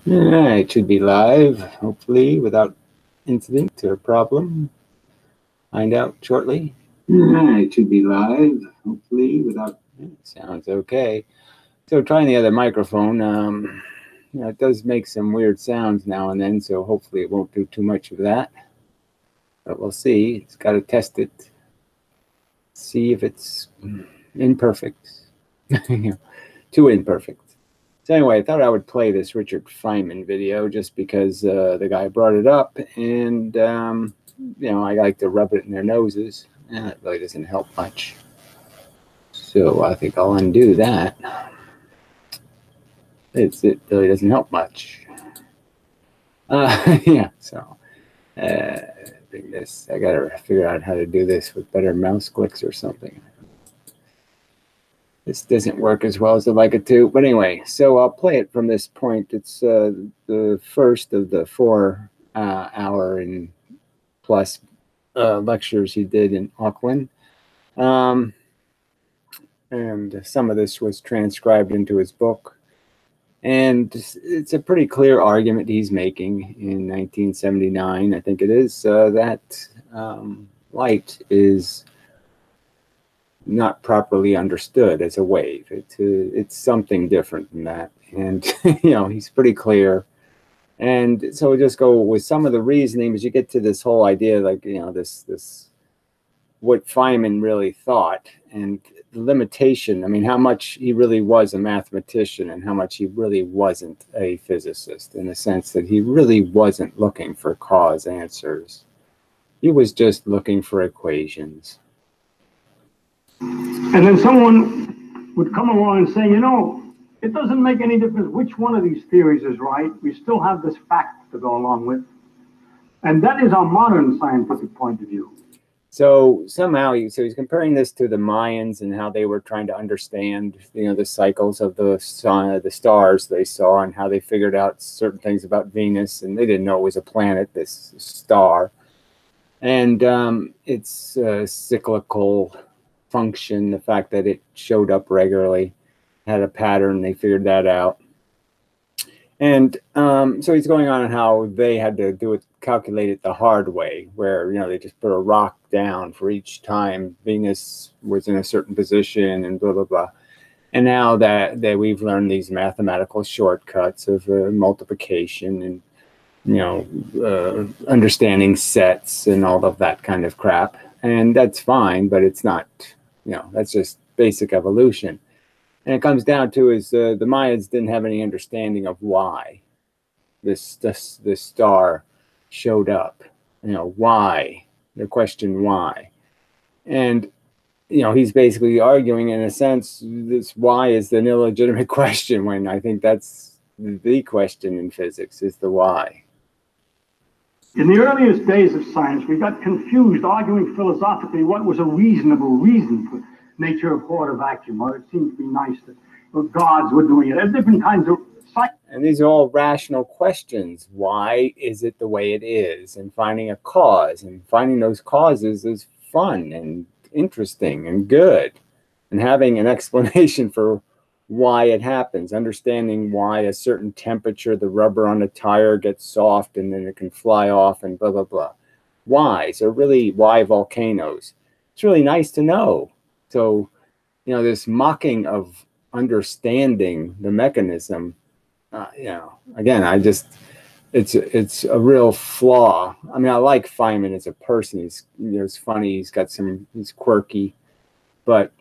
It should be live, hopefully, without incident or problem. Find out shortly. It should be live, hopefully, without. Sounds okay. So trying the other microphone, it does make some weird sounds now and then, so hopefully it won't do too much of that. But we'll see. It's got to test it. See if it's imperfect. Too imperfect. So anyway, I thought I would play this Richard Feynman video just because the guy brought it up, and I like to rub it in their noses, and it really doesn't help much. So I think I'll undo that. It really doesn't help much. Yeah, so bring this. I gotta figure out how to do this with better mouse clicks or something. This doesn't work as well as I'd like it to. But anyway, so I'll play it from this point. It's the first of the 4 hour and plus lectures he did in Auckland. And some of this was transcribed into his book. And it's a pretty clear argument he's making in 1979, I think it is, that light is not properly understood as a wave. It's something different than that, and he's pretty clear. And so we'll just go with some of the reasoning as you get to this whole idea, like this what Feynman really thought and the limitation. I mean, how much he really was a mathematician and how much he really wasn't a physicist, in the sense that he really wasn't looking for cause answers. He was just looking for equations. And then someone would come along and say, it doesn't make any difference which one of these theories is right. We still have this fact to go along with. And that is our modern scientific point of view. So somehow, he's comparing this to the Mayans and how they were trying to understand, the cycles of the sun, the stars they saw, and how they figured out certain things about Venus, and they didn't know it was a planet, this star. And it's cyclical function, the fact that it showed up regularly, had a pattern, they figured that out. And so he's going on how they had to calculate it the hard way, where they just put a rock down for each time Venus was in a certain position and blah blah blah. And now that we've learned these mathematical shortcuts of multiplication and understanding sets and all of that kind of crap, and that's fine, but it's not. That's just basic evolution. And it comes down to is the Mayans didn't have any understanding of why this star showed up. Why? The question why. And he's basically arguing, in a sense, this why is an illegitimate question, when I think that's the question in physics, is the why. In the earliest days of science, we got confused arguing philosophically what was a reasonable reason for nature abhorred a vacuum, or it seemed to be nice that gods were doing it. There are different kinds of science. And these are all rational questions. Why is it the way it is? And finding a cause, and finding those causes is fun and interesting and good. And having an explanation for why it happens, understanding why a certain temperature, the rubber on a tire gets soft and then it can fly off and blah, blah, blah. Why? So really, why volcanoes? It's really nice to know. So, this mocking of understanding the mechanism, again, it's a real flaw. I mean, I like Feynman as a person. He's funny. He's quirky, but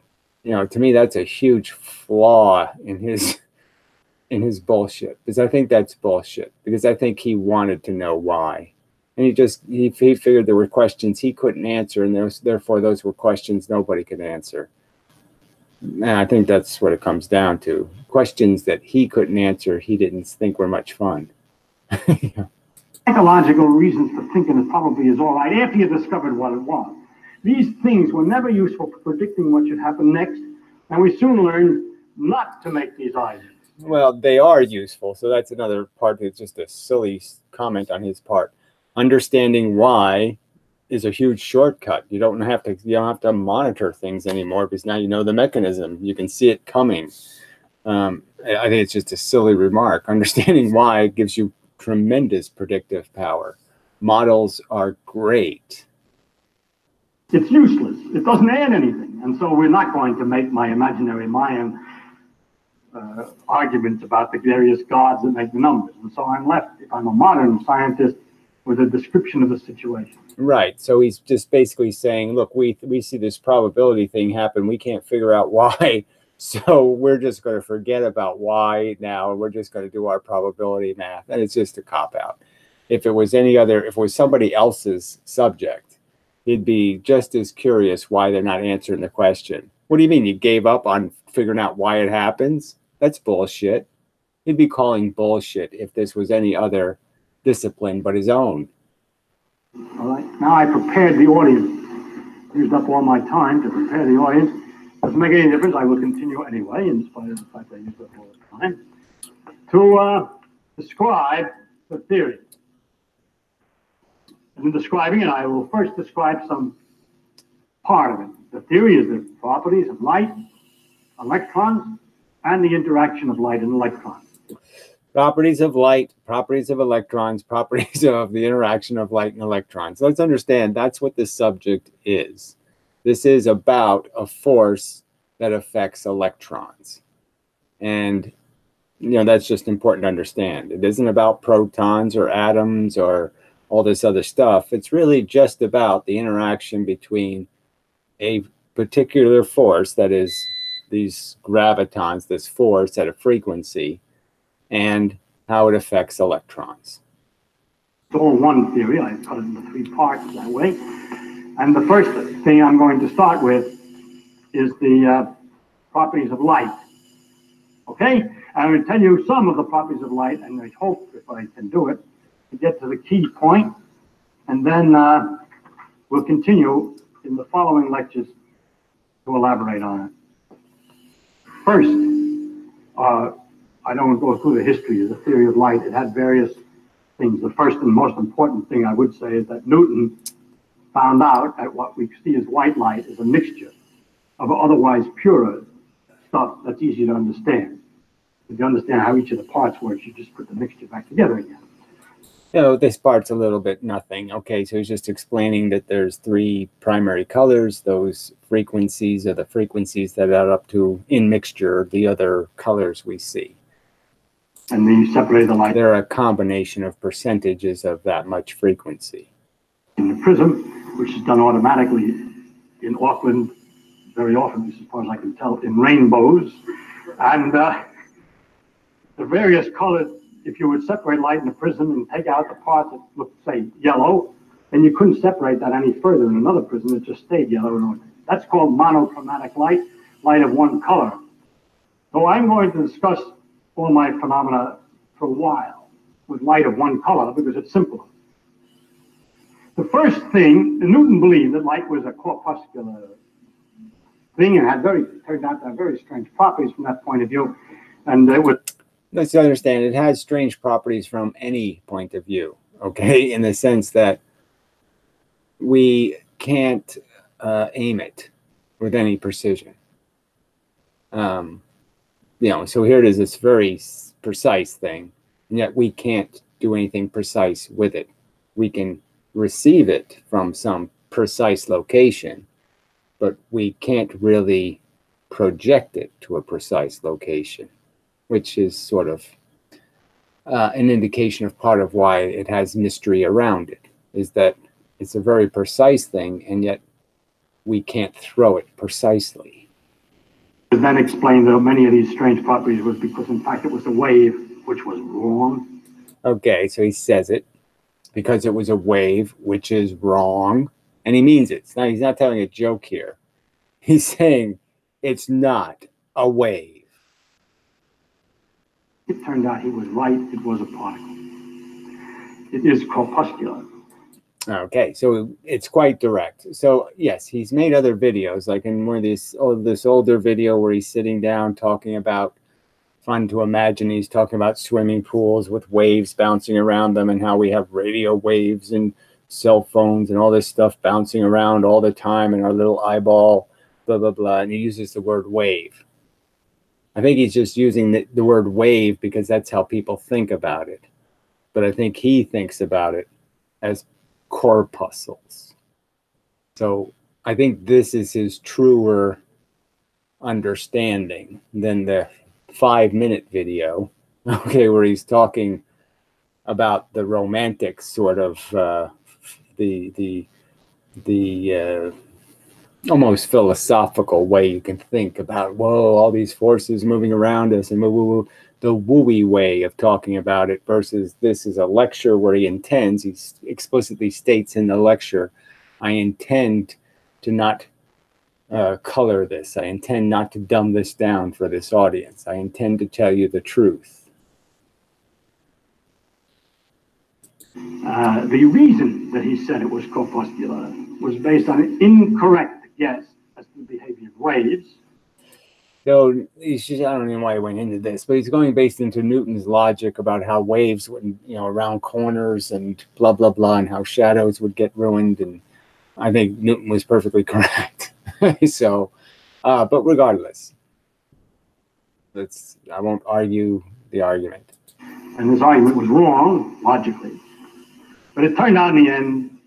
to me, that's a huge flaw in his bullshit, because I think that's bullshit, because I think he wanted to know why. And he figured there were questions he couldn't answer, and therefore those were questions nobody could answer. And I think that's what it comes down to. Questions that he couldn't answer, he didn't think were much fun. Psychological reasons for thinking it probably is all right after you discovered what it was. These things were never useful for predicting what should happen next, and we soon learned not to make these arguments. Well, they are useful, so that's another part that's just a silly comment on his part. Understanding why is a huge shortcut. You don't have to monitor things anymore, because now you know the mechanism. You can see it coming. And I think it's just a silly remark. Understanding why gives you tremendous predictive power. Models are great. It's useless. It doesn't add anything. And so we're not going to make my imaginary Mayan arguments about the various gods that make the numbers. And so I'm left, if I'm a modern scientist, with a description of the situation. Right. So he's just basically saying, look, we see this probability thing happen. We can't figure out why. So we're just going to forget about why now. We're just going to do our probability math. And it's just a cop-out. If it was any other, if it was somebody else's subject, he'd be just as curious why they're not answering the question. What do you mean you gave up on figuring out why it happens? That's bullshit. He'd be calling bullshit if this was any other discipline but his own. All right. Now I prepared the audience. Used up all my time to prepare the audience. Doesn't make any difference. I will continue anyway, in spite of the fact I used up all the time, to describe the theory. And in describing it, I will first describe some part of it. The theory is the properties of light, electrons, and the interaction of light and electrons. Properties of light, properties of electrons, properties of the interaction of light and electrons. Let's understand that's what this subject is. This is about a force that affects electrons. And, you know, that's just important to understand. It isn't about protons or atoms or all this other stuff. It's really just about the interaction between a particular force, that is these gravitons, this force at a frequency, and how it affects electrons. It's all one theory. I cut it into 3 parts that way. And the first thing I'm going to start with is the properties of light. Okay? I'm going to tell you some of the properties of light, and I hope, if I can do it, to get to the key point, and then we'll continue in the following lectures to elaborate on it. First, I don't go through the history of the theory of light. It had various things. The first and most important thing I would say is that Newton found out that what we see as white light is a mixture of otherwise purer stuff that's easy to understand. If you understand how each of the parts works, you just put the mixture back together again. You know, this part's a little bit nothing. Okay, so he's just explaining that there's 3 primary colors. Those frequencies are the frequencies that add up to, in mixture, the other colors we see. And then you separate the light. They're a combination of percentages of that much frequency. In the prism, which is done automatically in Auckland, very often, as far as I can tell, in rainbows. And the various colors, if you would separate light in the prism and take out the parts that look, say, yellow, then you couldn't separate that any further in another prism. It just stayed yellow. That's called monochromatic light, light of one color. So I'm going to discuss all my phenomena for a while with light of one color because it's simpler. The first thing, Newton believed that light was a corpuscular thing and turned out to have very strange properties from that point of view. And it was. Let's understand, it has strange properties from any point of view, okay? In the sense that we can't aim it with any precision. You know, so here it is, this very precise thing, and yet we can't do anything precise with it. We can receive it from some precise location, but we can't really project it to a precise location, which is sort of an indication of part of why it has mystery around it, is that it's a very precise thing, and yet we can't throw it precisely. Then explained that many of these strange properties was because, in fact, it was a wave, which was wrong. Okay, so he says it because it was a wave, which is wrong, and he means it. He's not telling a joke here. He's saying it's not a wave. It turned out he was right. It was a particle. It is corpuscular. Okay, so it's quite direct. So yes, he's made other videos, like in one of this older video where he's sitting down talking about fun to imagine. He's talking about swimming pools with waves bouncing around them and how we have radio waves and cell phones and all this stuff bouncing around all the time in our little eyeball, blah, blah, blah. And he uses the word wave. I think he's just using the word wave because that's how people think about it. But I think he thinks about it as corpuscles. So I think this is his truer understanding than the 5-minute video, okay, where he's talking about the romantic sort of the almost philosophical way you can think about, whoa, all these forces moving around us, and the wooey way of talking about it, versus this is a lecture where he explicitly states in the lecture, I intend to not color this. I intend not to dumb this down for this audience. I intend to tell you the truth. The reason that he said it was corpuscular was based on an incorrect guess as to the behavior of waves. So I don't know why he went into this, but he's going based into Newton's logic about how waves would, around corners and blah, blah, blah, and how shadows would get ruined. And I think Newton was perfectly correct. So, but regardless, I won't argue the argument. And this argument was wrong, logically. But it turned out in the end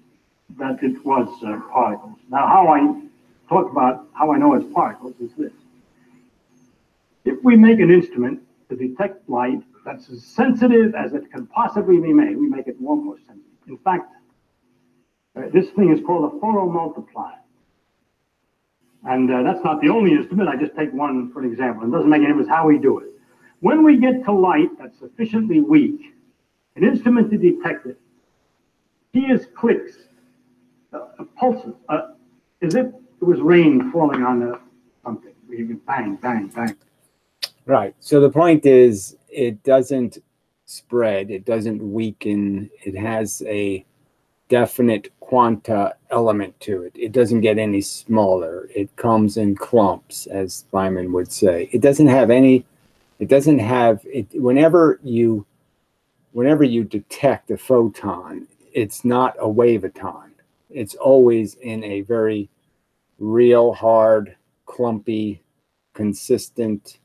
that it was particles. Now, how I talk about how I know it's particles is this. If we make an instrument to detect light that's as sensitive as it can possibly be made, we make it more sensitive. In fact, this thing is called a photomultiplier. And that's not the only instrument. I just take one for an example. It doesn't make any difference how we do it. When we get to light that's sufficiently weak, an instrument to detect it, hears clicks, pulses, as if it was rain falling on something. You can bang, bang, bang. Right. So the point is, it doesn't spread. It doesn't weaken. It has a definite quanta element to it. It doesn't get any smaller. It comes in clumps, as Feynman would say. It doesn't have any. It doesn't have it. Whenever you detect a photon, it's not a waveton. It's always in a very real, hard, clumpy, consistent,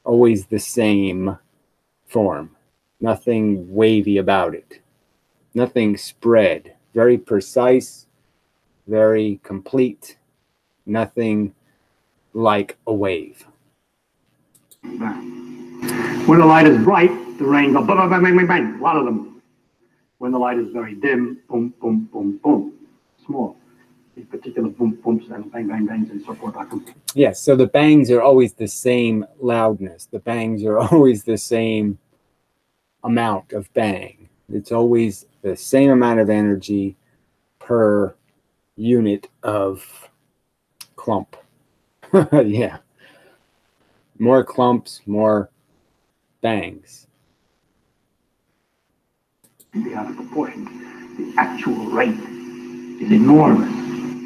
always the same form. Nothing wavy about it. Nothing spread. Very precise, very complete. Nothing like a wave. When the light is bright, the rain goes bang, bang, bang, bang, bang. A lot of them. When the light is very dim, boom, boom, boom, boom. Small. These particular boom, booms and bang, bang, bangs and so forth. Yes, so the bangs are always the same loudness. The bangs are always the same amount of bang. It's always the same amount of energy per unit of clump. Yeah. More clumps, more bangs. Out of proportion. The actual rate is enormous,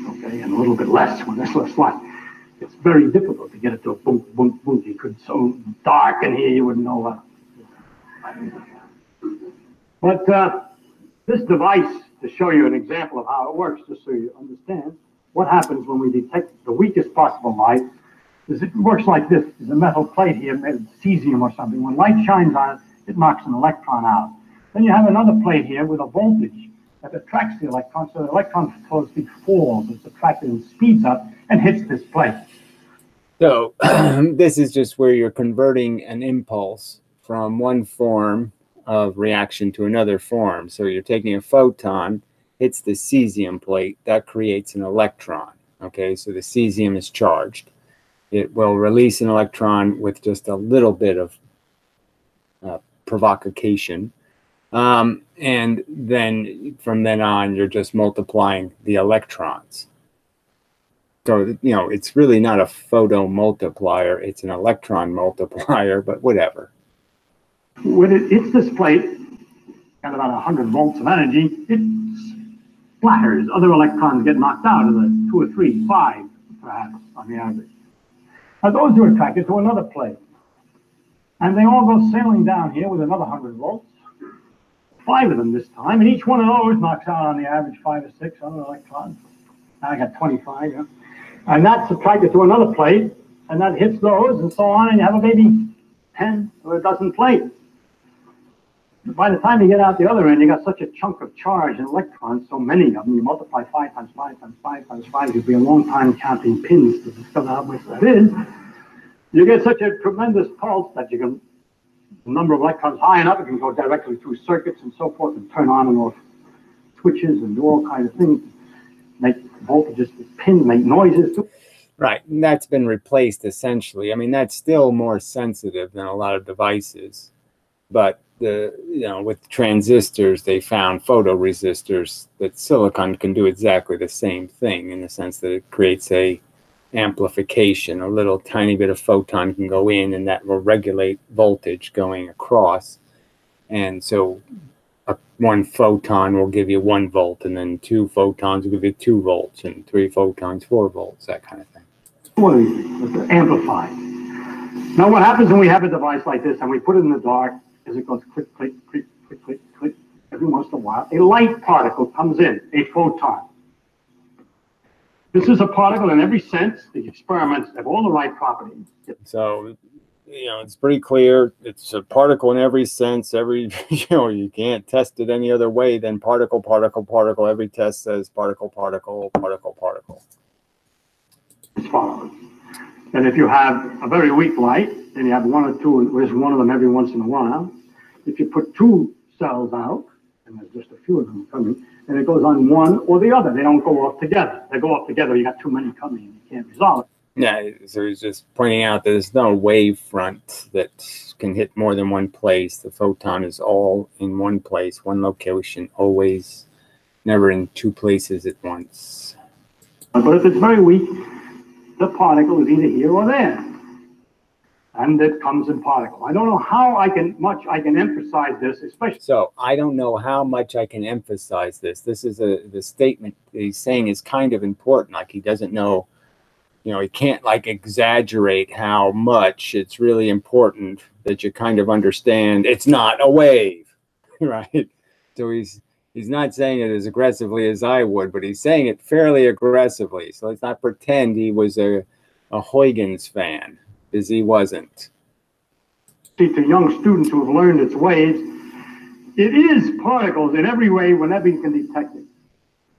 okay, and a little bit less when there's less light. It's very difficult to get it to a boom, boom, boom. You could so dark in here you wouldn't know what. But this device, to show you an example of how it works, just so you understand what happens when we detect the weakest possible light, is it works like this. There's a metal plate here made of cesium or something. When light shines on it, it knocks an electron out. Then you have another plate here with a voltage that attracts the electron, so the electron flow speed falls, it's attracted and speeds up and hits this plate. So this is just where you're converting an impulse from one form of reaction to another form. So you're taking a photon, hits the cesium plate, that creates an electron. Okay, so the cesium is charged. It will release an electron with just a little bit of provocation. And then from then on, you're just multiplying the electrons. So, it's really not a photomultiplier. It's an electron multiplier, but whatever. When it hits this plate, at about 100 volts of energy, it splatters. Other electrons get knocked out of the 2 or 3, 5, perhaps, on the average. Now, those are attracted to another plate. And they all go sailing down here with another 100 volts. 5 of them this time, and each one of those knocks out on the average 5 or 6 other electrons. Now I got 25, yeah. And that's attracted to another plate, and that hits those and so on, and you have a maybe 10 or a dozen plates. By the time you get out the other end, you got such a chunk of charge and electrons, so many of them, you multiply 5 times 5 times 5 times 5, you'd be a long time counting pins to discover how much that is. You get such a tremendous pulse that you can, the number of electrons high enough, it can go directly through circuits and so forth and turn on and off switches and do all kinds of things, make voltages, pins make noises too. Right, and that's been replaced essentially. I mean, that's still more sensitive than a lot of devices, but with transistors, they found photoresistors that silicon can do exactly the same thing in the sense that it creates a amplification. A little tiny bit of photon can go in, and that will regulate voltage going across. And so one photon will give you 1 volt, and then 2 photons will give you 2 volts, and 3 photons, 4 volts, that kind of thing. Amplified. Now, what happens when we have a device like this and we put it in the dark? As it goes click, click, click, click, click, click, every once in a while, a light particle comes in, a photon. This is a particle in every sense. The experiments have all the right properties. So, it's pretty clear. It's a particle in every sense. You can't test it any other way than particle, particle, particle. Every test says particle, particle, particle, particle. As follows. And if you have a very weak light, then you have 1 or 2, and there's one of them every once in a while. If you put 2 cells out, and there's just a few of them coming, and it goes on one or the other. They don't go off together. They go off together, you got too many coming, and you can't resolve it. Yeah, so he's just pointing out that there's no wave front that can hit more than one place. The photon is all in one place, one location, always, never in 2 places at once. But if it's very weak, the particle is either here or there. And it comes in particle. I don't know how much I can emphasize this, especially. So I don't know how much I can emphasize this. This is the statement he's saying is kind of important. Like he doesn't know, he can't like exaggerate how much it's really important that you kind of understand it's not a wave, right? So he's not saying it as aggressively as I would, but he's saying it fairly aggressively. So let's not pretend he was a Huygens fan, because he wasn't. To young students who have learned its ways, it is particles in every way whenever you can detect it.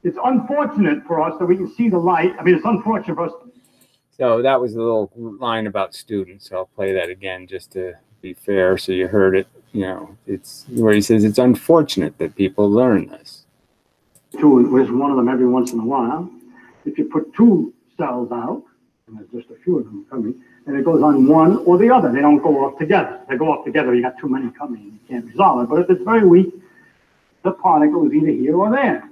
It's unfortunate for us that we can see the light. I mean, it's unfortunate for us. So that was a little line about students. So I'll play that again just to be fair, so you heard it. It's where he says it's unfortunate that people learn this. There's one of them every once in a while. If you put 2 cells out, and there's just a few of them coming, and it goes on one or the other. They don't go off together. They go off together, you got too many coming, and you can't resolve it. But if it's very weak, the particle is either here or there.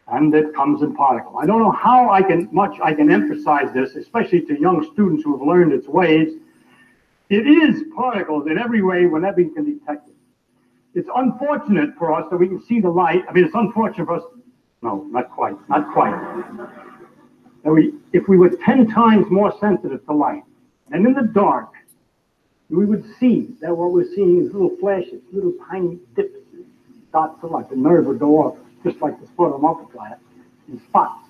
And it comes in particle. I don't know how much I can emphasize this, especially to young students who have learned its ways. It is particles in every way whenever you can detect it. It's unfortunate for us that we can see the light. I mean, it's unfortunate for us. No, not quite. If we were 10 times more sensitive to light, and in the dark, we would see that what we're seeing is little flashes, little tiny dips, dots of light. The nerve would go off, just like the photomultiplier, in spots.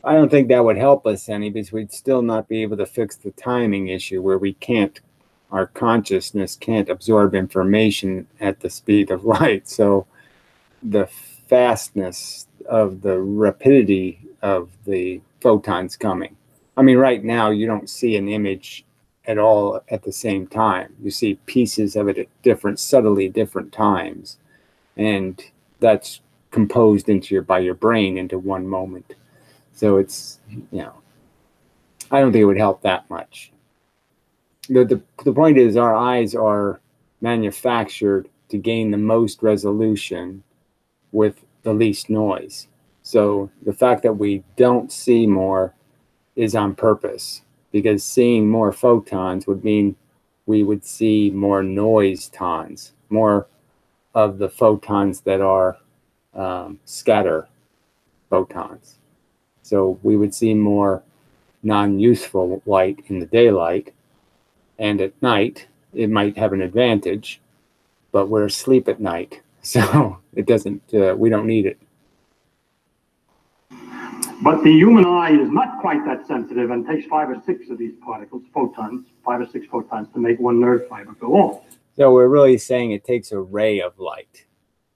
I don't think that would help us any, because we'd still not be able to fix the timing issue where our consciousness can't absorb information at the speed of light. So the fastness of the rapidity of the photons coming. I mean, right now you don't see an image at all at the same time. You see pieces of it at subtly different times. And that's composed by your brain into one moment. So it's, I don't think it would help that much. The point is, our eyes are manufactured to gain the most resolution with the least noise. So the fact that we don't see more is on purpose, because seeing more photons would mean we would see more noise tons, more of the photons that are scatter photons. So we would see more non-useful light in the daylight, and at night it might have an advantage, but we're asleep at night, so it doesn't. We don't need it. But the human eye is not quite that sensitive and takes 5 or 6 of these particles, photons, 5 or 6 photons to make one nerve fiber go off. So we're really saying it takes a ray of light.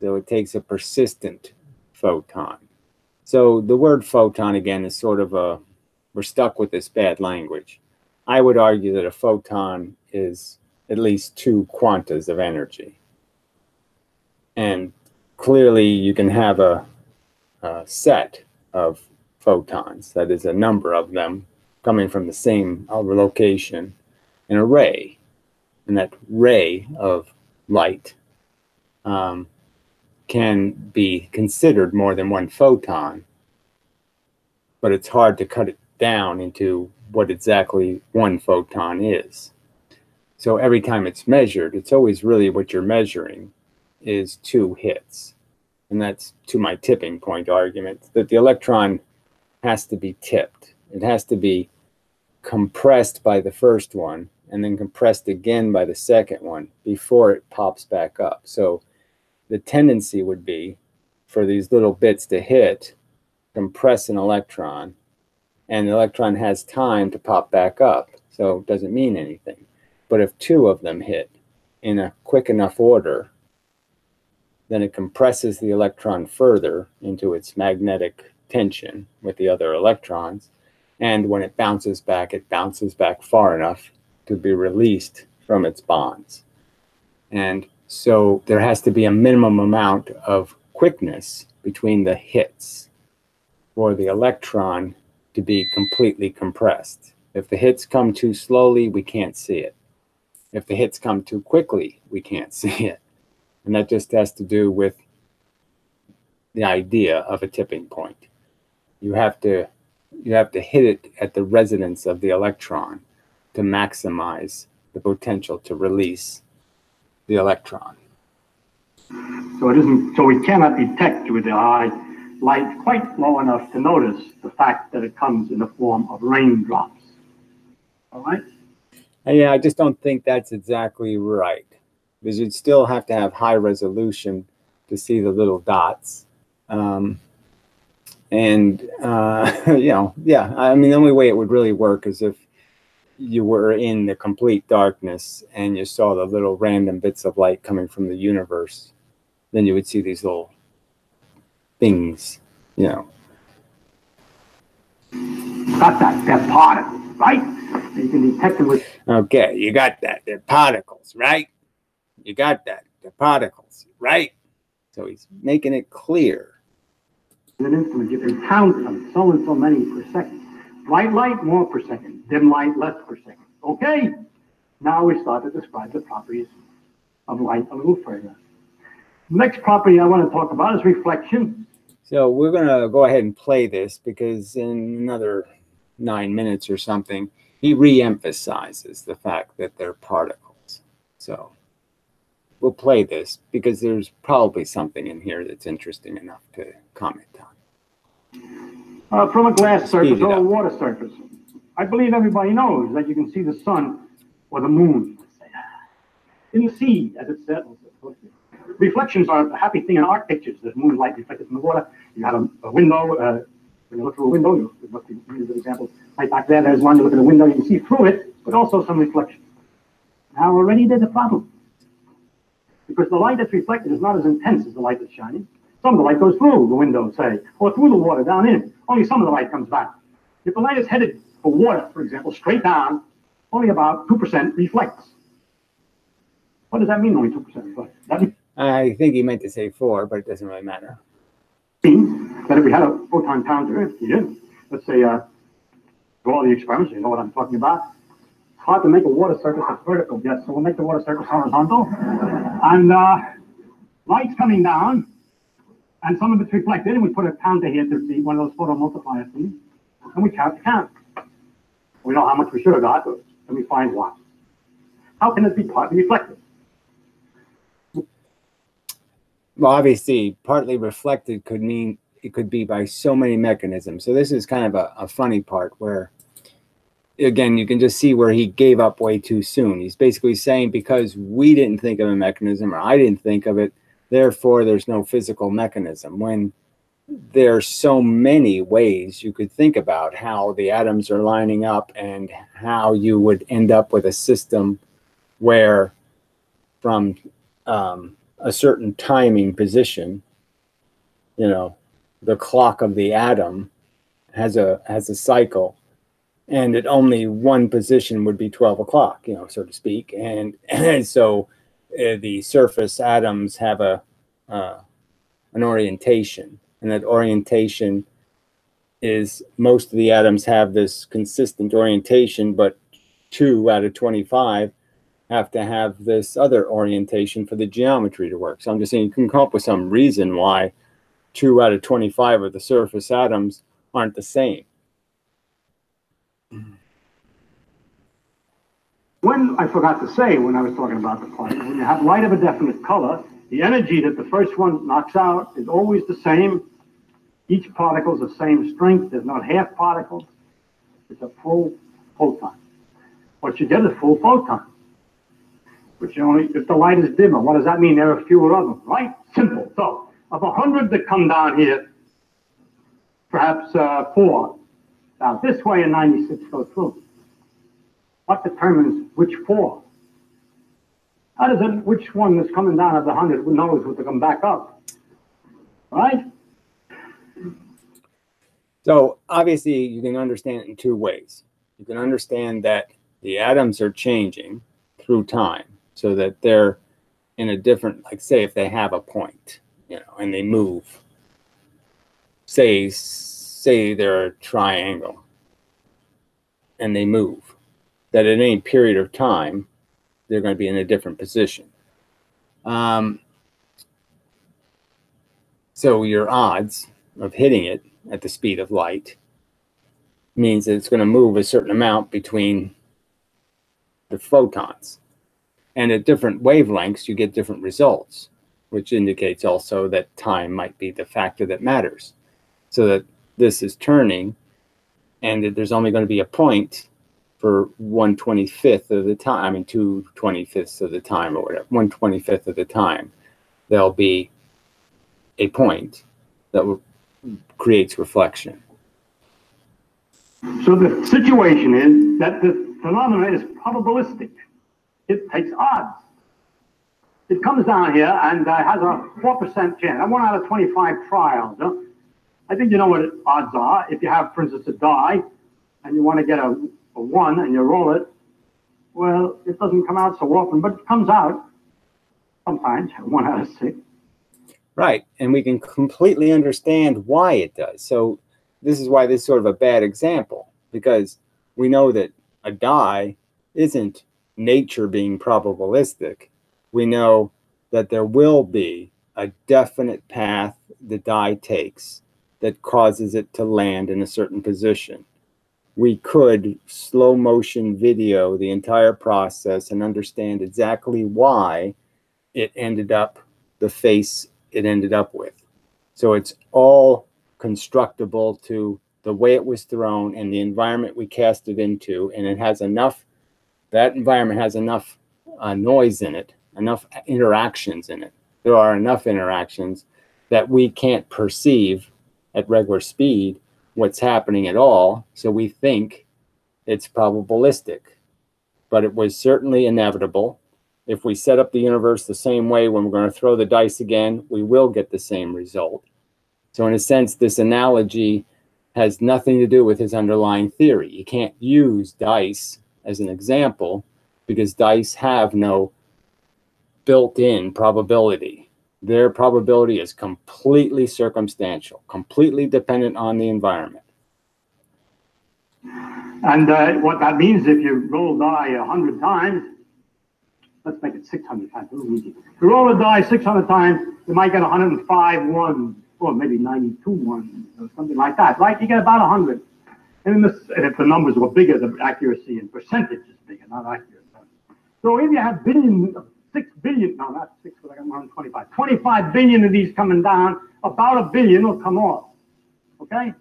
So it takes a persistent photon. So the word photon, again, is sort of a, we're stuck with this bad language. I would argue that a photon is at least 2 quantas of energy. And clearly you can have a set of photons, that is a number of them coming from the same location, in a ray. And that ray of light can be considered more than 1 photon, but it's hard to cut it down into what exactly 1 photon is. So every time it's measured, it's always really what you're measuring is 2 hits. And that's to my tipping point argument, that the electron has to be tipped. It has to be compressed by the first one and then compressed again by the second one before it pops back up. So the tendency would be for these little bits to hit, compress an electron, and the electron has time to pop back up, so it doesn't mean anything. But if 2 of them hit in a quick enough order, then it compresses the electron further into its magnetic tension with the other electrons. And when it bounces back far enough to be released from its bonds. And so there has to be a minimum amount of quickness between the hits for the electron to be completely compressed. If the hits come too slowly, we can't see it. If the hits come too quickly, we can't see it. And that just has to do with the idea of a tipping point. You have to hit it at the resonance of the electron to maximize the potential to release the electron. So we cannot detect with the eye light quite low enough to notice the fact that it comes in the form of raindrops. All right? And yeah, I just don't think that's exactly right, because you'd still have to have high resolution to see the little dots. You know, yeah, I mean, the only way it would really work is if you were in the complete darkness and you saw the little random bits of light coming from the universe. Then you would see these little things, you know. Got that? They're particles, right? You can detect them with... Okay, you got that. They're particles, right? You got that. They're particles, right? So he's making it clear. In an instrument, you can count them, so and so many per second. Bright light, more per second. Dim light, less per second. Okay? Now we start to describe the properties of light a little further. Next property I want to talk about is reflection. So we're going to go ahead and play this because in another 9 minutes or something, he re-emphasizes the fact that they're particles. So we'll play this because there's probably something in here that's interesting enough to comment on. From a glass surface or a water surface, I believe everybody knows that you can see the sun or the moon, let's say, in the sea, as it said. Reflections are a happy thing in art pictures. There's moonlight reflected from the water. You have a window. When you look through a window, you look at an example. Right back there's one. You look at a window, you can see through it, but also some reflection. Now already there's a problem, because the light that's reflected is not as intense as the light that's shining. Some of the light goes through the window, say, or through the water down in it. Only some of the light comes back. If the light is headed for water, for example, straight down, only about 2% reflects. What does that mean, only 2% reflects? That means I think he meant to say 4, but it doesn't really matter. That if we had a photon counter here, let's say, do all the experiments, you know what I'm talking about. It's hard to make a water surface that's vertical, yes, so we'll make the water surface horizontal. And light's coming down, and some of it's reflected, and we put a counter here to see one of those photo multiplier things, and we count the count. We know how much we should have got, but then we find what. How can it be partly reflected? Well, obviously, partly reflected could mean it could be by so many mechanisms. So this is kind of a funny part where, again, you can just see where he gave up way too soon. He's basically saying because we didn't think of a mechanism, or I didn't think of it, therefore there's no physical mechanism. When there are so many ways you could think about how the atoms are lining up and how you would end up with a system where from a certain timing position, you know, the clock of the atom has a cycle, and at only one position would be 12 o'clock, you know, so to speak. And so the surface atoms have an orientation, and that orientation is most of the atoms have this consistent orientation, but 2 out of 25 have to have this other orientation for the geometry to work. So I'm just saying you can come up with some reason why 2 out of 25 of the surface atoms aren't the same. When I forgot to say when I was talking about the particle, when you have light of a definite color, the energy that the first one knocks out is always the same. Each particle is the same strength. There's not half particles. It's a full photon. What you get is full photon. Which only if the light is dimmer. What does that mean? There are fewer of them, right? Simple. So of 100 that come down here, perhaps 4 now this way and 96 go through. What determines which 4? How does it, which one that's coming down of the 100 knows what to come back up? Right? So obviously you can understand it in 2 ways. You can understand that the atoms are changing through time so that they're in a different, like say if they have a point, you know, and they move, say they're a triangle and they move, that at any period of time, they're going to be in a different position. So your odds of hitting it at the speed of light means that it's going to move a certain amount between the photons. And at different wavelengths, you get different results, which indicates also that time might be the factor that matters. So that this is turning, and that there's only going to be a point for 1/25th of the time, I mean 2/25ths of the time or whatever, 1/25th of the time, there'll be a point that creates reflection. So the situation is that the phenomenon is probabilistic. It takes odds. It comes down here and has a 4% chance. 1 out of 25 trials. Huh? I think you know what odds are. If you have, for instance, a die, and you want to get a 1 and you roll it, well, it doesn't come out so often, but it comes out sometimes, 1 out of 6. Right, and we can completely understand why it does. So this is why this is sort of a bad example, because we know that a die isn't nature being probabilistic. We know that there will be a definite path the die takes that causes it to land in a certain position. We could slow motion video the entire process and understand exactly why it ended up the face it ended up with. So it's all constructible to the way it was thrown and the environment we cast it into, and it has enough, that environment has enough noise in it, enough interactions in it. There are enough interactions that we can't perceive at regular speed what's happening at all, so we think it's probabilistic. But it was certainly inevitable. If we set up the universe the same way when we're going to throw the dice again, we will get the same result. So in a sense, this analogy has nothing to do with his underlying theory. You can't use dice as an example because dice have no built-in probability. Their probability is completely circumstantial, completely dependent on the environment. And what that means, if you roll die 100 times, let's make it 600 times. If you roll a die 600 times, you might get 105 ones, or maybe 92 ones, or something like that, right? You get about 100. And if the numbers were bigger, the accuracy in percentage is bigger, not accurate. So if you have billions, 6 billion, no, not 6, but I got 125. 25 billion of these coming down, about 1 billion will come off. Okay?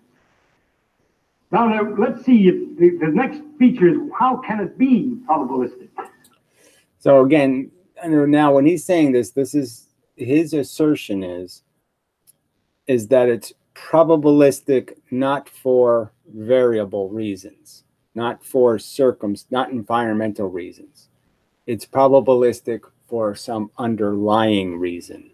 Now, let's see if the next feature is how can it be probabilistic? So again, now when he's saying this, this is his assertion is that it's probabilistic not for variable reasons, not for not environmental reasons. It's probabilistic for some underlying reason,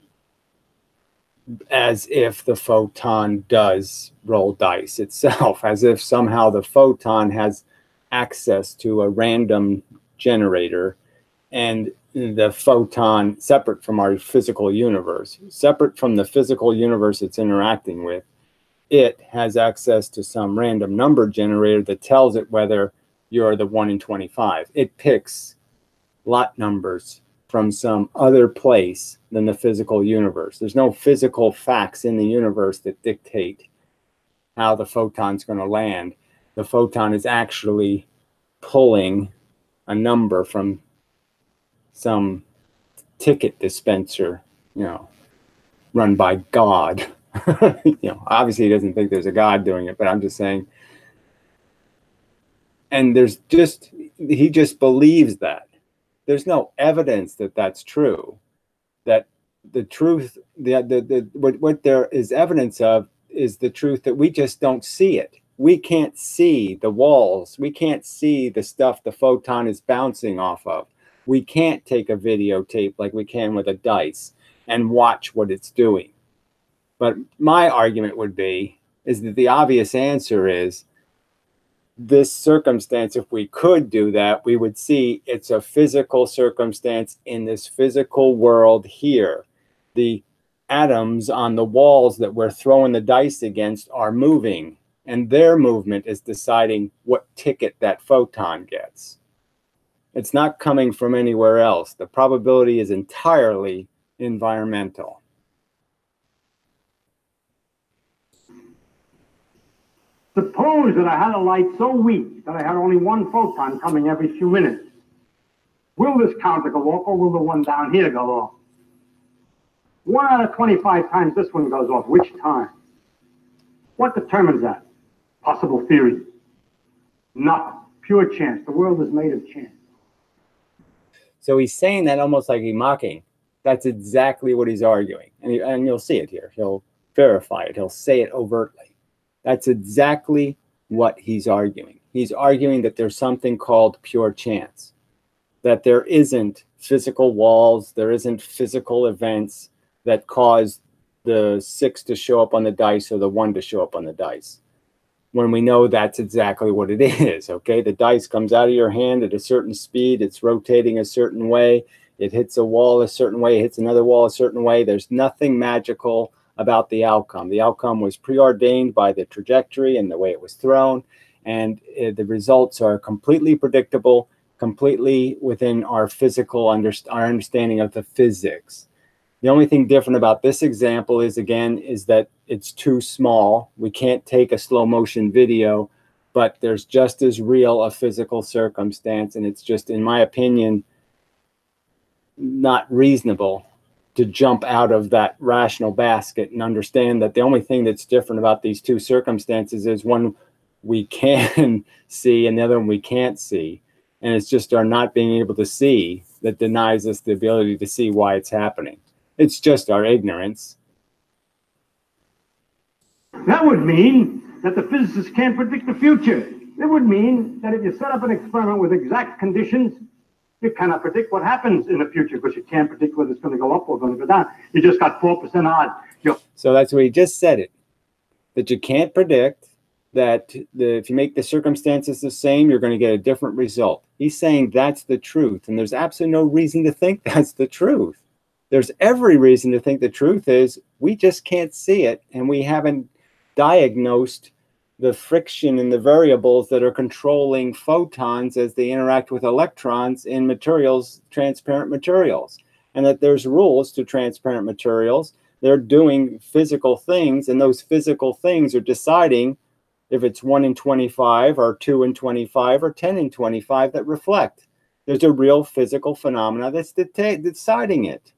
as if the photon does roll dice itself, as if somehow the photon has access to a random generator, and the photon, separate from our physical universe, separate from the physical universe it's interacting with, it has access to some random number generator that tells it whether you're the 1 in 25. It picks lot numbers from some other place than the physical universe. There's no physical facts in the universe that dictate how the photon's going to land. The photon is actually pulling a number from some ticket dispenser, run by God. Obviously he doesn't think there's a God doing it, but I'm just saying. And he just believes that. There's no evidence that that's true. That the truth, what there is evidence of is the truth that we just don't see it. We can't see the walls. We can't see the stuff the photon is bouncing off of. We can't take a videotape like we can with a dice and watch what it's doing. But my argument would be is that the obvious answer is this circumstance. If we could do that, we would see it's a physical circumstance in this physical world here. The atoms on the walls that we're throwing the dice against are moving, and their movement is deciding what ticket that photon gets. It's not coming from anywhere else. The probability is entirely environmental. Suppose that I had a light so weak that I had only one photon coming every few minutes. Will this counter go off, or will the one down here go off? 1 out of 25 times this one goes off. Which time? What determines that? Possible theory. Nothing. Pure chance. The world is made of chance. So he's saying that almost like he's mocking. That's exactly what he's arguing. And you'll see it here. He'll verify it. He'll say it overtly. That's exactly what he's arguing. He's arguing that there's something called pure chance, that there isn't physical walls, there isn't physical events that cause the 6 to show up on the dice or the 1 to show up on the dice, when we know that's exactly what it is, okay? The dice comes out of your hand at a certain speed, it's rotating a certain way, it hits a wall a certain way, it hits another wall a certain way. There's nothing magical about the outcome. The outcome was preordained by the trajectory and the way it was thrown, and the results are completely predictable, completely within our physical our understanding of the physics. The only thing different about this example is that it's too small. We can't take a slow motion video, but there's just as real a physical circumstance, and it's just, in my opinion, not reasonable to jump out of that rational basket and understand that the only thing that's different about these two circumstances is one we can see and the other one we can't see. And it's just our not being able to see that denies us the ability to see why it's happening. It's just our ignorance. That would mean that the physicists can't predict the future. It would mean that if you set up an experiment with exact conditions, you cannot predict what happens in the future because you can't predict whether it's going to go up or going to go down. You just got 4% odds. So that's what he just said it, that you can't predict, that if you make the circumstances the same, you're going to get a different result. He's saying that's the truth, and there's absolutely no reason to think that's the truth. There's every reason to think the truth is we just can't see it, and we haven't diagnosed the friction and the variables that are controlling photons as they interact with electrons in materials, transparent materials, and that there's rules to transparent materials. They're doing physical things, and those physical things are deciding if it's 1 in 25 or 2 in 25 or 10 in 25 that reflect. There's a real physical phenomena that's deciding it.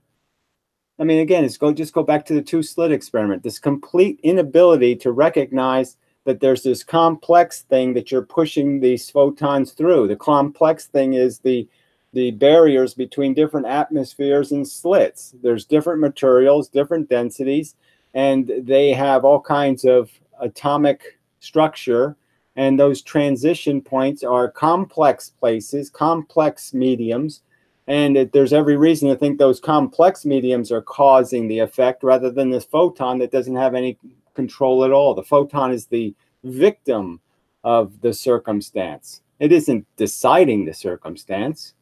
I mean, again, just go back to the 2-slit experiment. This complete inability to recognize that there's this complex thing that you're pushing these photons through. The complex thing is the barriers between different atmospheres and slits. There's different materials, different densities, and they have all kinds of atomic structure, and those transition points are complex places, complex mediums, and there's every reason to think those complex mediums are causing the effect rather than this photon that doesn't have any control at all. The photon is the victim of the circumstance. It isn't deciding the circumstance.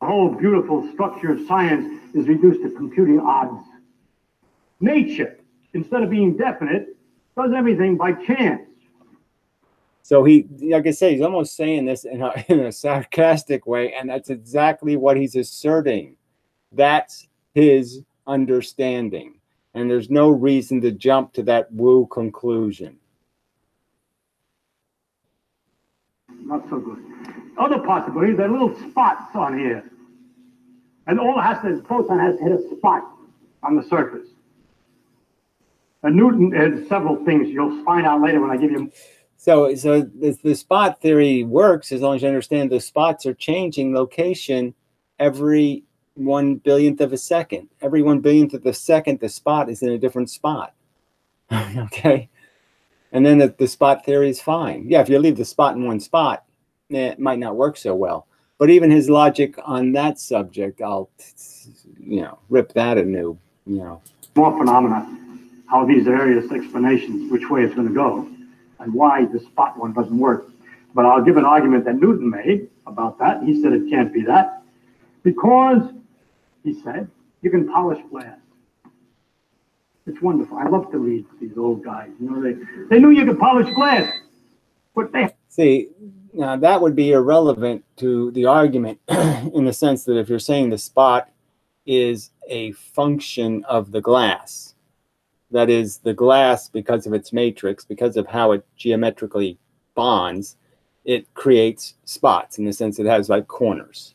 The whole beautiful structure of science is reduced to computing odds. Nature, instead of being definite, does everything by chance. So he, like I say, he's almost saying this in a sarcastic way, and that's exactly what he's asserting. That's his understanding, and there's no reason to jump to that woo conclusion. Not so good. Other possibilities, there are little spots on here. And all it has to, the photon has to hit a spot on the surface. And Newton had several things you'll find out later when I give you. So the spot theory works as long as you understand the spots are changing location every 1/1000th of a second. Every 1/100000th of a second, the spot is in a different spot. Okay? And then the spot theory is fine. Yeah, if you leave the spot in one spot, it might not work so well. But even his logic on that subject, I'll, rip that anew, More phenomena, how these various explanations, which way it's going to go, and why the spot one doesn't work. But I'll give an argument that Newton made about that. He said it can't be that because, he said, you can polish glass. It's wonderful. I love to read these old guys. They knew you could polish glass, but they... See, now that would be irrelevant to the argument in the sense that if you're saying the spot is a function of the glass, that is, the glass, because of its matrix, because of how it geometrically bonds, it creates spots in the sense it has like corners.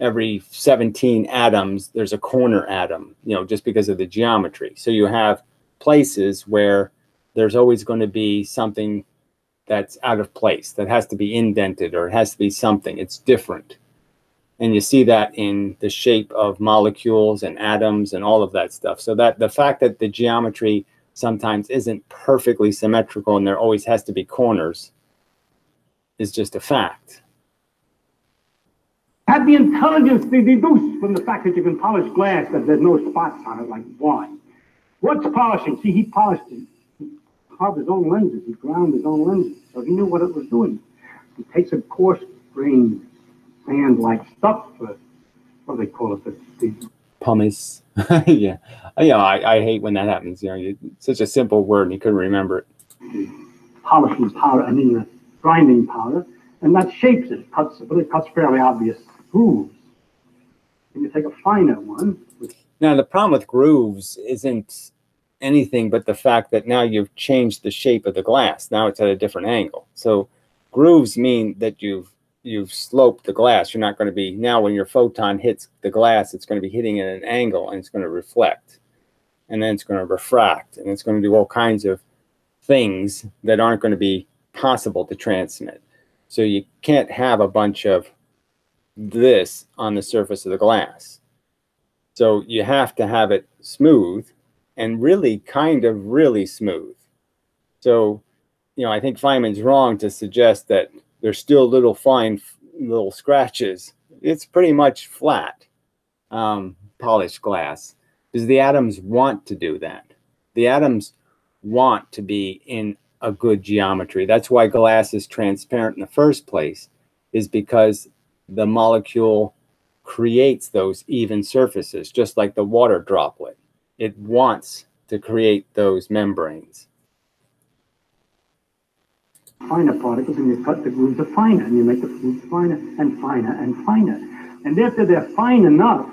Every 17 atoms, there's a corner atom, just because of the geometry. So you have places where there's always going to be something that's out of place, that has to be indented, or it has to be something. It's different. And you see that in the shape of molecules and atoms and all of that stuff. So that the fact that the geometry sometimes isn't perfectly symmetrical and there always has to be corners is just a fact. Have the intelligence to deduce from the fact that you can polish glass that there's no spots on it, like wine. What's polishing? See, he polished it. He carved his own lenses. He ground his own lenses. So he knew what it was doing. He takes a coarse-grained sand-like stuff, what do they call it? The pumice. Yeah. I hate when that happens. It's such a simple word and you couldn't remember it. The polishing powder, the grinding powder, and that shapes it, but it cuts fairly obvious grooves. And you take a finer one. Now, the problem with grooves isn't anything but the fact that now you've changed the shape of the glass. Now it's at a different angle. So grooves mean that you've sloped the glass. You're not going to be, now when your photon hits the glass, it's going to be hitting at an angle and it's going to reflect. And then it's going to refract. And it's going to do all kinds of things that aren't going to be possible to transmit. So you can't have a bunch of this on the surface of the glass. So you have to have it smooth and really kind of really smooth. So, I think Feynman's wrong to suggest that there's still little scratches. It's pretty much flat, polished glass, because the atoms want to do that. The atoms want to be in a good geometry. That's why glass is transparent in the first place, is because the molecule creates those even surfaces, just like the water droplet. It wants to create those membranes. Finer particles, and you cut the grooves of finer, and you make the grooves finer and finer and finer. And after they're fine enough,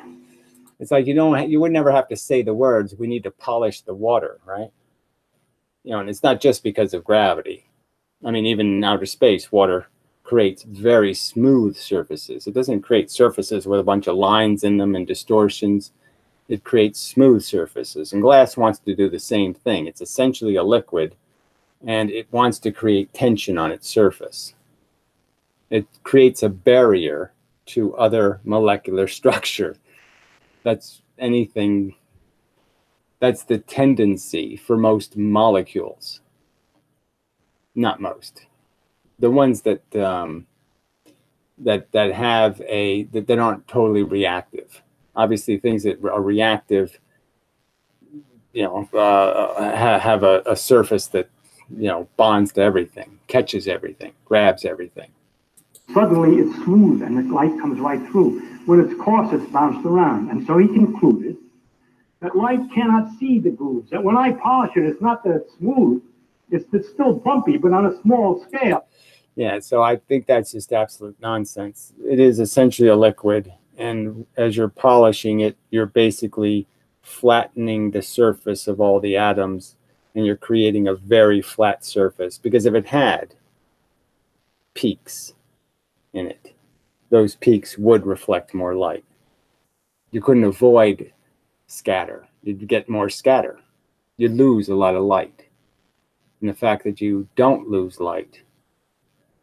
it's like you would never have to say the words, we need to polish the water, right? And it's not just because of gravity. Even in outer space, water creates very smooth surfaces. It doesn't create surfaces with a bunch of lines in them and distortions. It creates smooth surfaces. And glass wants to do the same thing. It's essentially a liquid, and it wants to create tension on its surface. It creates a barrier to other molecular structure. That's anything That's the tendency for most molecules. Not most. The ones that that aren't totally reactive. Obviously, things that are reactive, you know, have a surface that, you know, bonds to everything, catches everything, grabs everything. Suddenly it's smooth and the light comes right through. When it's coarse, it's bounced around. And so he concluded that light cannot see the grooves. That when I polish it, it's not that it's smooth, it's still bumpy, but on a small scale. Yeah, so I think that's just absolute nonsense. It is essentially a liquid, and as you're polishing it, you're basically flattening the surface of all the atoms, and you're creating a very flat surface. Because if it had peaks in it, those peaks would reflect more light. You couldn't avoid scatter. You'd get more scatter. You'd lose a lot of light. And the fact that you don't lose light,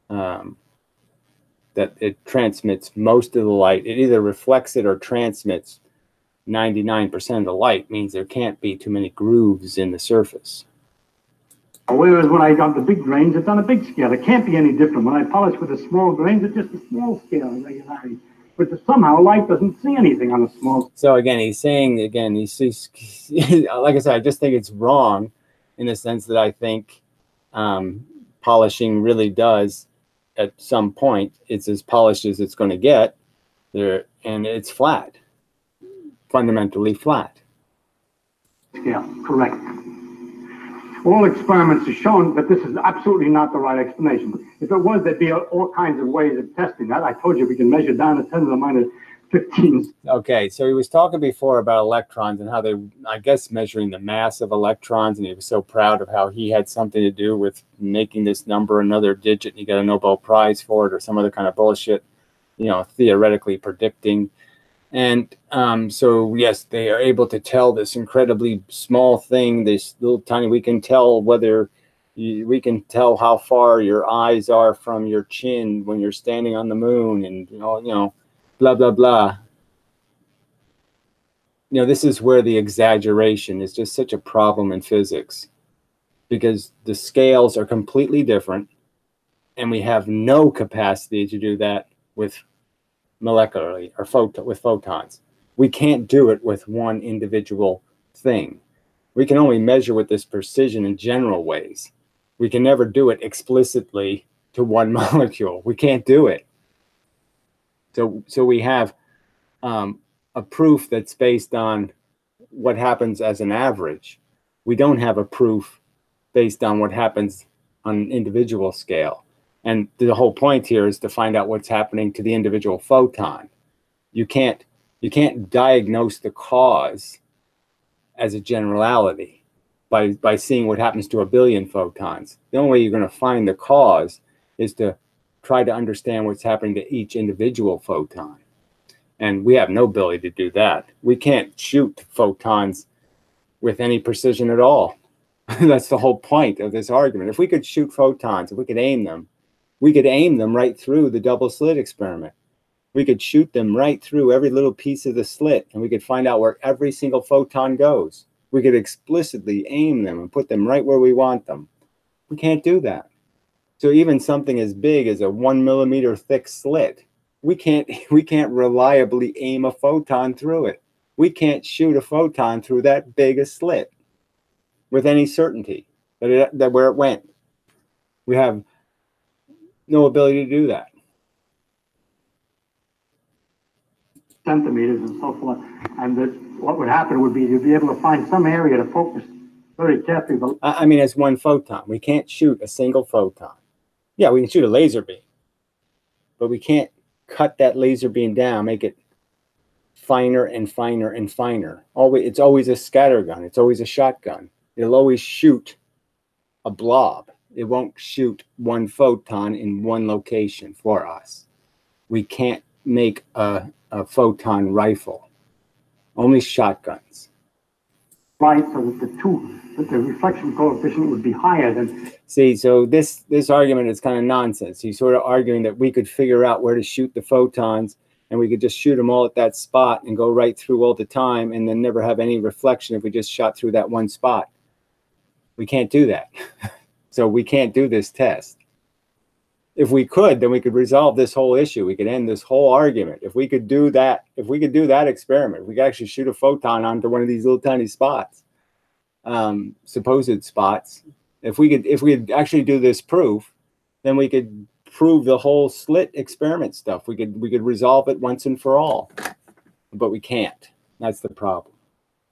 that it transmits most of the light, it either reflects it or transmits 99% of the light, means there can't be too many grooves in the surface. Whereas when I got the big grains, it's on a big scale. It can't be any different. When I polish with the small grains, it's just a small scale regularity. But somehow light doesn't see anything on a small. So again, he's saying, again, he's like I said, I just think it's wrong in the sense that I think polishing really does, at some point, it's as polished as it's going to get there, and it's flat, fundamentally flat. Scale, correct. All experiments have shown that this is absolutely not the right explanation. If it was, there'd be all kinds of ways of testing that. I told you we can measure down to 10 to the minus 15. Okay, so he was talking before about electrons and how they, I guess, measuring the mass of electrons, and he was so proud of how he had something to do with making this number another digit, and he got a Nobel Prize for it or some other kind of bullshit, you know, theoretically predicting. And so, yes, they are able to tell this incredibly small thing, this little tiny, we can tell whether, we can tell how far your eyes are from your chin when you're standing on the moon, and, you know, blah, blah, blah. You know, this is where the exaggeration is just such a problem in physics, because the scales are completely different, and we have no capacity to do that with molecularly or with photons. We can't do it with one individual thing. We can only measure with this precision in general ways. We can never do it explicitly to one molecule. We can't do it. So we have a proof that's based on what happens as an average. We don't have a proof based on what happens on an individual scale. And the whole point here is to find out what's happening to the individual photon. You can't diagnose the cause as a generality by seeing what happens to a billion photons. The only way you're going to find the cause is to try to understand what's happening to each individual photon. And we have no ability to do that. We can't shoot photons with any precision at all. That's the whole point of this argument. If we could shoot photons, if we could aim them right through the double slit experiment. We could shoot them right through every little piece of the slit, and we could find out where every single photon goes. We could explicitly aim them and put them right where we want them. We can't do that. So even something as big as a 1 millimeter thick slit, we can't reliably aim a photon through it. We can't shoot a photon through that big a slit with any certainty that where it went. We have no ability to do that. Centimeters and so forth, and that what would happen would be you'd be able to find some area to focus very carefully. I mean, as one photon. We can't shoot a single photon. Yeah, we can shoot a laser beam, but we can't cut that laser beam down, make it finer and finer and finer. It's always a scatter gun. It's always a shotgun. It'll always shoot a blob. It won't shoot one photon in one location for us. We can't make a photon rifle. Only shotguns. Right, so that the reflection coefficient would be higher than. See, so this argument is kind of nonsense. He's sort of arguing that we could figure out where to shoot the photons and we could just shoot them all at that spot and go right through all the time and then never have any reflection if we just shot through that one spot. We can't do that. So we can't do this test. If we could, then we could resolve this whole issue. We could end this whole argument. If we could do that, if we could do that experiment, we could actually shoot a photon onto one of these little tiny spots, supposed spots. If we could actually do this proof, then we could prove the whole slit experiment stuff. We could resolve it once and for all, but we can't. That's the problem.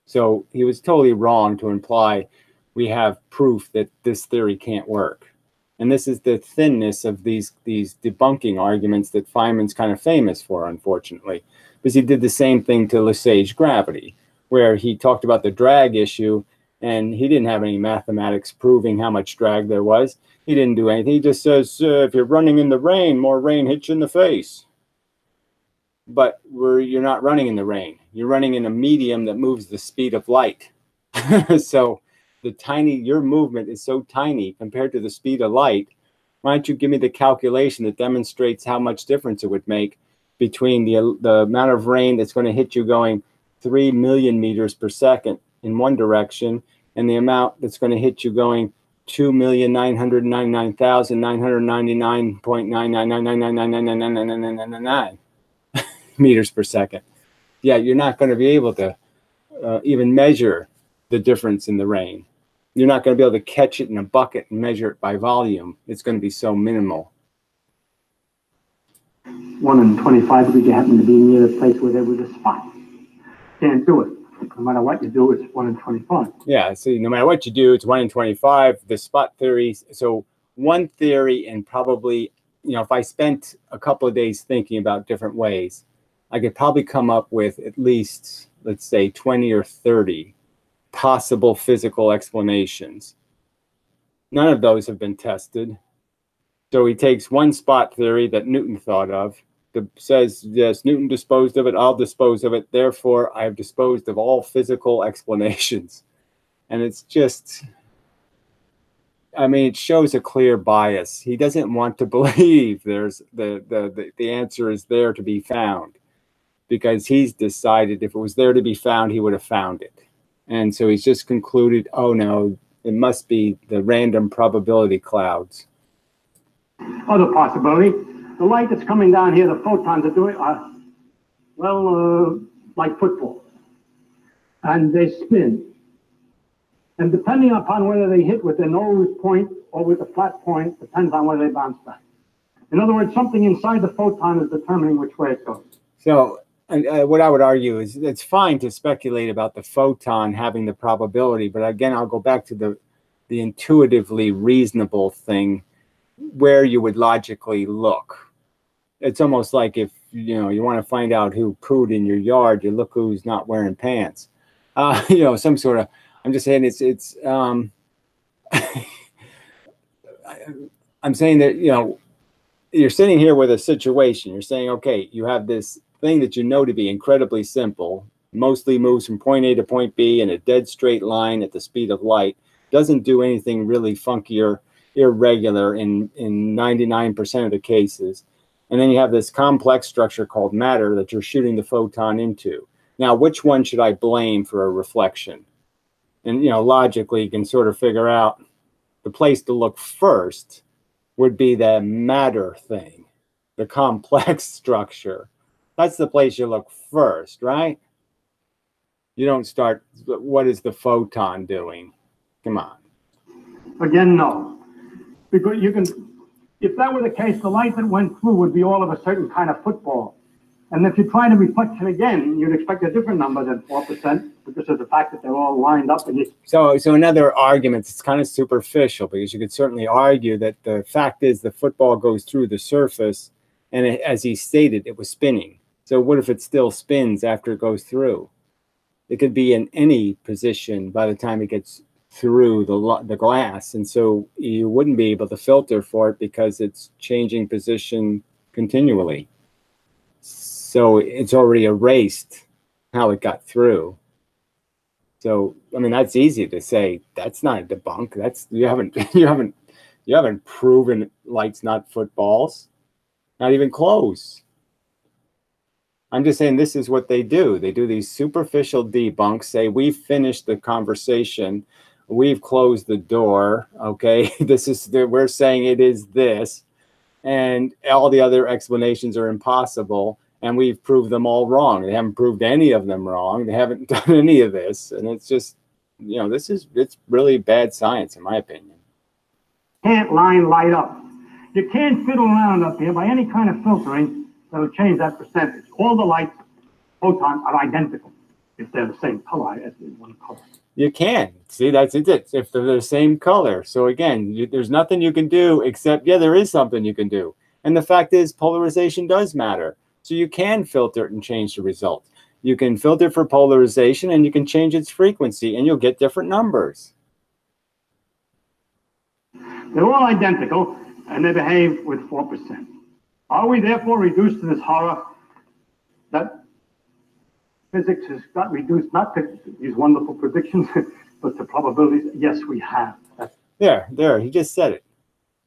So he was totally wrong to imply we have proof that this theory can't work. And this is the thinness of these debunking arguments that Feynman's kind of famous for, unfortunately, because he did the same thing to Lesage gravity, where he talked about the drag issue, and he didn't have any mathematics proving how much drag there was. He didn't do anything. He just says, if you're running in the rain, more rain hits you in the face. But you're not running in the rain. You're running in a medium that moves the speed of light. So your movement is so tiny compared to the speed of light. Why don't you give me the calculation that demonstrates how much difference it would make between the amount of rain that's going to hit you going 3 million meters per second in one direction and the amount that's going to hit you going 2,999,999.99999999999 meters per second. Yeah, you're not going to be able to even measure the difference in the rain. You're not going to be able to catch it in a bucket and measure it by volume. It's going to be so minimal. 1 in 25 because you happen to be near the place where there was a spot. Can't do it. No matter what you do, it's 1 in 25. Yeah, so no matter what you do, it's 1 in 25. The spot theory. So one theory, and probably, if I spent a couple of days thinking about different ways, I could probably come up with at least, let's say, 20 or 30 possible physical explanations. None of those have been tested. So he takes one spot theory that Newton thought of, that says, yes, Newton disposed of it, I'll dispose of it, therefore I have disposed of all physical explanations. And it's just, it shows a clear bias. He doesn't want to believe there's the answer is there to be found, because he's decided if it was there to be found, he would have found it. And so he's just concluded, oh no, it must be the random probability clouds. Other possibility, the light that's coming down here, the photons are doing, like football. And they spin. And depending upon whether they hit with the nose point or with the flat point, depends on whether they bounce back. In other words, something inside the photon is determining which way it goes. So what I would argue is it's fine to speculate about the photon having the probability, but again, I'll go back to the intuitively reasonable thing where you would logically look. It's almost like if you want to find out who pooed in your yard, you look who's not wearing pants. Some sort of. I'm just saying it's. I'm saying that you're sitting here with a situation. You're saying, okay, you have this thing that you know to be incredibly simple, mostly moves from point A to point B in a dead straight line at the speed of light, doesn't do anything really funky or irregular in 99% of the cases. And then you have this complex structure called matter that you're shooting the photon into. Now, which one should I blame for a reflection? And, logically, you can sort of figure out the place to look first would be the matter thing, the complex structure. That's the place you look first, right? You don't start, what is the photon doing? Come on. Again, no. Because if that were the case, the light that went through would be all of a certain kind of football. And if you try to reflection again, you'd expect a different number than 4% because of the fact that they're all lined up. So another argument, it's kind of superficial, because you could certainly argue that the fact is the football goes through the surface, and as he stated, it was spinning. So what if it still spins after it goes through? It could be in any position by the time it gets through the glass, and so you wouldn't be able to filter for it because it's changing position continually. So it's already erased how it got through. So that's easy to say. That's not a debunk. That's you haven't proven light's not footballs. Not even close. I'm just saying this is what they do. They do these superficial debunks, say we've finished the conversation, we've closed the door, okay? We're saying it is this, and all the other explanations are impossible, and we've proved them all wrong. They haven't proved any of them wrong. They haven't done any of this, and it's just, it's really bad science, in my opinion. Can't line light up. You can't fiddle around up here by any kind of filtering that'll change that percentage. All the lights, photons, are identical if they're the same color as in one color. You can. See, that's it. If they're the same color. So again, there's nothing you can do except, yeah, there is something you can do. And the fact is, polarization does matter. So you can filter it and change the result. You can filter for polarization and you can change its frequency and you'll get different numbers. They're all identical and they behave with 4%. Are we therefore reduced to this horror that physics has got reduced not to these wonderful predictions, but to probabilities? Yes, we have. There, he just said it.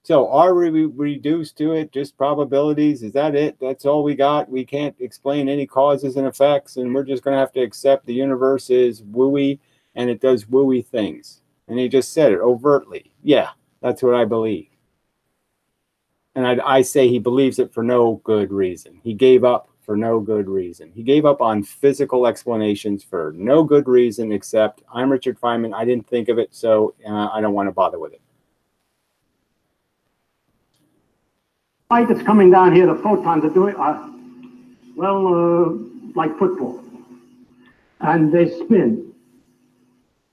So are we reduced to it, just probabilities? Is that it? That's all we got? We can't explain any causes and effects, and we're just going to have to accept the universe is wooey, and it does wooey things. And he just said it overtly. Yeah, that's what I believe. And I say he believes it for no good reason. He gave up for no good reason. He gave up on physical explanations for no good reason except, I'm Richard Feynman, I didn't think of it, so I don't want to bother with it. Light that's coming down here, the photons are doing, like football. And they spin.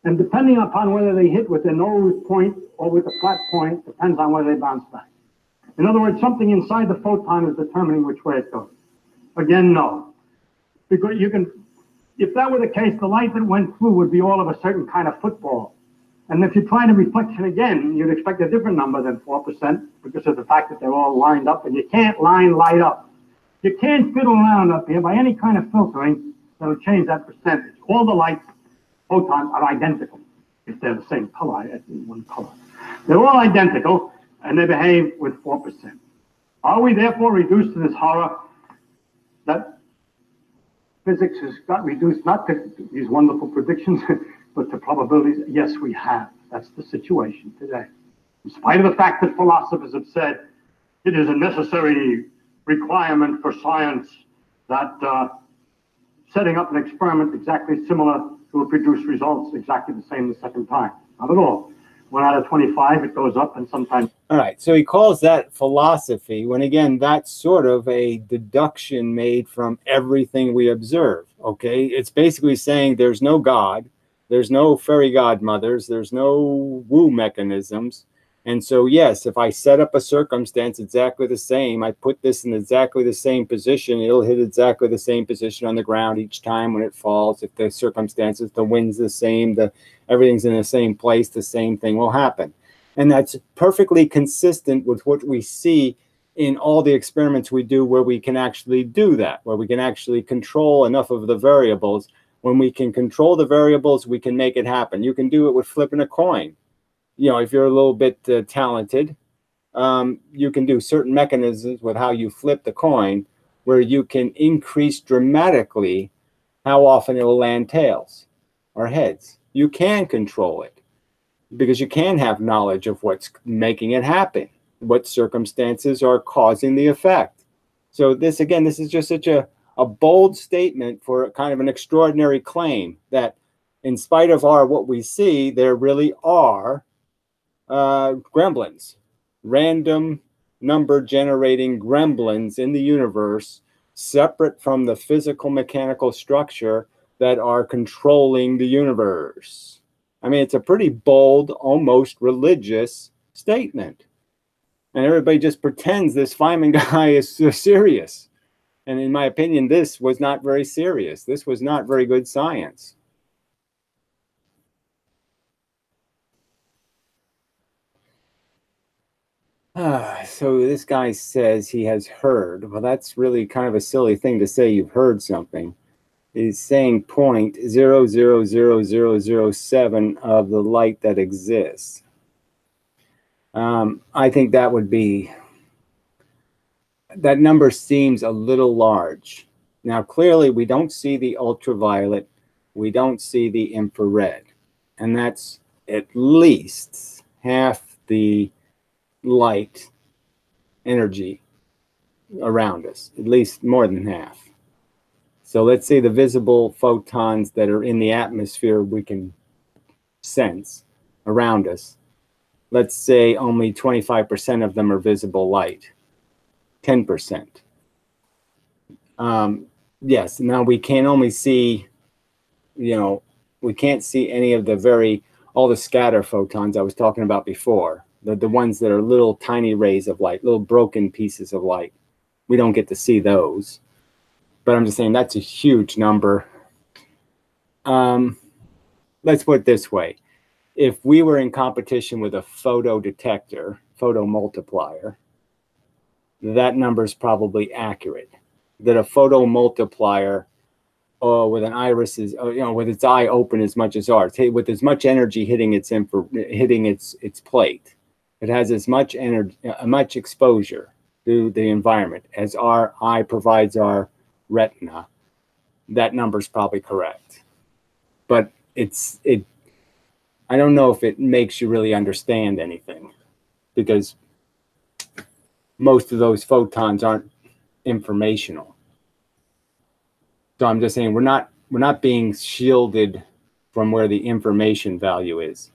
And depending upon whether they hit with the nose point or with the flat point, depends on whether they bounce back. In other words, something inside the photon is determining which way it goes. Again, no. Because you can, if that were the case, the light that went through would be all of a certain kind of football. And if you try the reflection again, you'd expect a different number than 4% because of the fact that they're all lined up, and you can't line light up. You can't fiddle around up here by any kind of filtering that'll change that percentage. All the lights, photons, are identical if they're the same color as in one color. They're all identical and they behave with 4%. Are we therefore reduced to this horror that physics has got reduced not to these wonderful predictions, but to probabilities? Yes, we have. That's the situation today. In spite of the fact that philosophers have said it is a necessary requirement for science that setting up an experiment exactly similar will produce results exactly the same the second time. Not at all. 1 out of 25, it goes up, and sometimes. All right, so he calls that philosophy, when again, that's sort of a deduction made from everything we observe, okay? It's basically saying there's no God, there's no fairy godmothers, there's no woo mechanisms. And so, yes, if I set up a circumstance exactly the same, I put this in exactly the same position, it'll hit exactly the same position on the ground each time when it falls. If the circumstances, the wind's the same, everything's in the same place, the same thing will happen. And that's perfectly consistent with what we see in all the experiments we do where we can actually do that, where we can actually control enough of the variables. When we can control the variables, we can make it happen. You can do it with flipping a coin. You know, if you're a little bit talented, you can do certain mechanisms with how you flip the coin where you can increase dramatically how often it will land tails or heads. You can control it because you can have knowledge of what's making it happen, what circumstances are causing the effect. So this, again, this is just such a bold statement for kind of an extraordinary claim that in spite of what we see, there really are gremlins, random number generating gremlins in the universe, separate from the physical mechanical structure that are controlling the universe. I mean, it's a pretty bold, almost religious statement. And everybody just pretends this Feynman guy is so serious. And in my opinion, this was not very serious. This was not very good science. So this guy says he has heard. Well, that's really kind of a silly thing to say you've heard something. He's saying 0.000007 of the light that exists. I think that number seems a little large. Now, clearly, we don't see the ultraviolet. We don't see the infrared. And that's at least half the light energy around us, at least more than half. So let's say the visible photons that are in the atmosphere we can sense around us. Let's say only 25% of them are visible light, 10%. Yes, now we can only see, we can't see any of all the scatter photons I was talking about before, the ones that are little tiny rays of light, little broken pieces of light. We don't get to see those. But I'm just saying that's a huge number. Let's put it this way. If we were in competition with a photo detector, photo multiplier, that number is probably accurate. That a photo multiplier with an iris is, with its eye open as much as ours, with as much energy hitting its plate, it has as much energy, much exposure to the environment as our eye provides our retina. That number is probably correct, but I don't know if it makes you really understand anything, because most of those photons aren't informational. So I'm just saying we're not being shielded from where the information value is.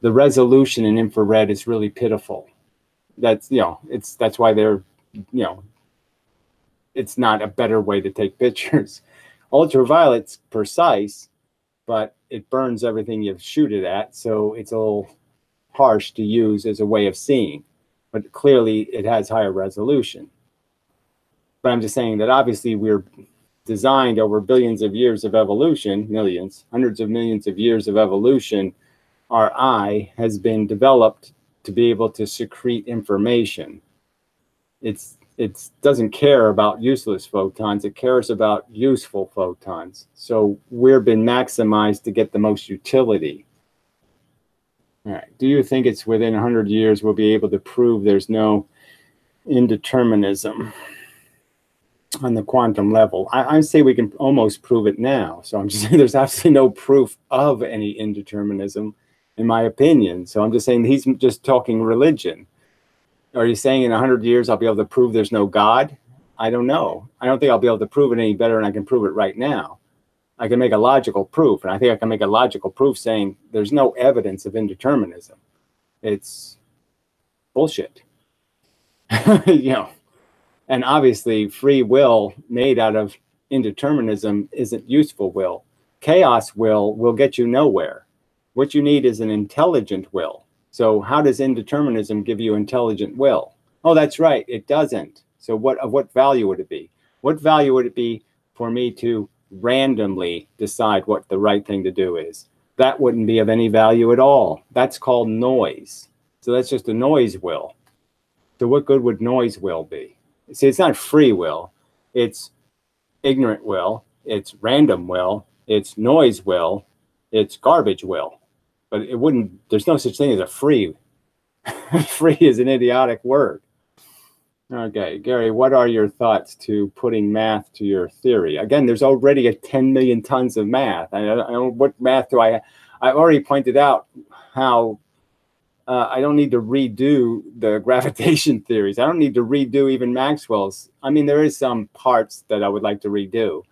The resolution in infrared is really pitiful. That's that's why they're it's not a better way to take pictures. Ultraviolet's precise, but it burns everything you shoot it at, so it's a little harsh to use as a way of seeing. But clearly it has higher resolution. But I'm just saying that obviously we're designed over billions of years of evolution, millions, hundreds of millions of years of evolution. Our eye has been developed to be able to secrete information. It doesn't care about useless photons. It cares about useful photons. So we've been maximized to get the most utility. All right. Do you think it's within 100 years we'll be able to prove there's no indeterminism on the quantum level? I say we can almost prove it now. So I'm just saying there's absolutely no proof of any indeterminism, in my opinion. So I'm just saying he's just talking religion. Are you saying in 100 years I'll be able to prove there's no God? I don't know. I don't think I'll be able to prove it any better than I can prove it right now. I can make a logical proof, and I think I can make a logical proof saying there's no evidence of indeterminism. It's bullshit. And obviously free will made out of indeterminism isn't useful will. Chaos will get you nowhere. What you need is an intelligent will. So how does indeterminism give you intelligent will? Oh, that's right, it doesn't. So of what value would it be? What value would it be for me to randomly decide what the right thing to do is? That wouldn't be of any value at all. That's called noise. So that's just a noise will. So what good would noise will be? See, it's not free will. It's ignorant will. It's random will. It's noise will. It's garbage will. But it wouldn't, there's no such thing as a free. Free is an idiotic word. Okay, Gary, what are your thoughts to putting math to your theory? Again, there's already 10 million tons of math. I don't what math do I have? I've already pointed out how I don't need to redo the gravitation theories. I don't need to redo even Maxwell's. I mean, there is some parts that I would like to redo.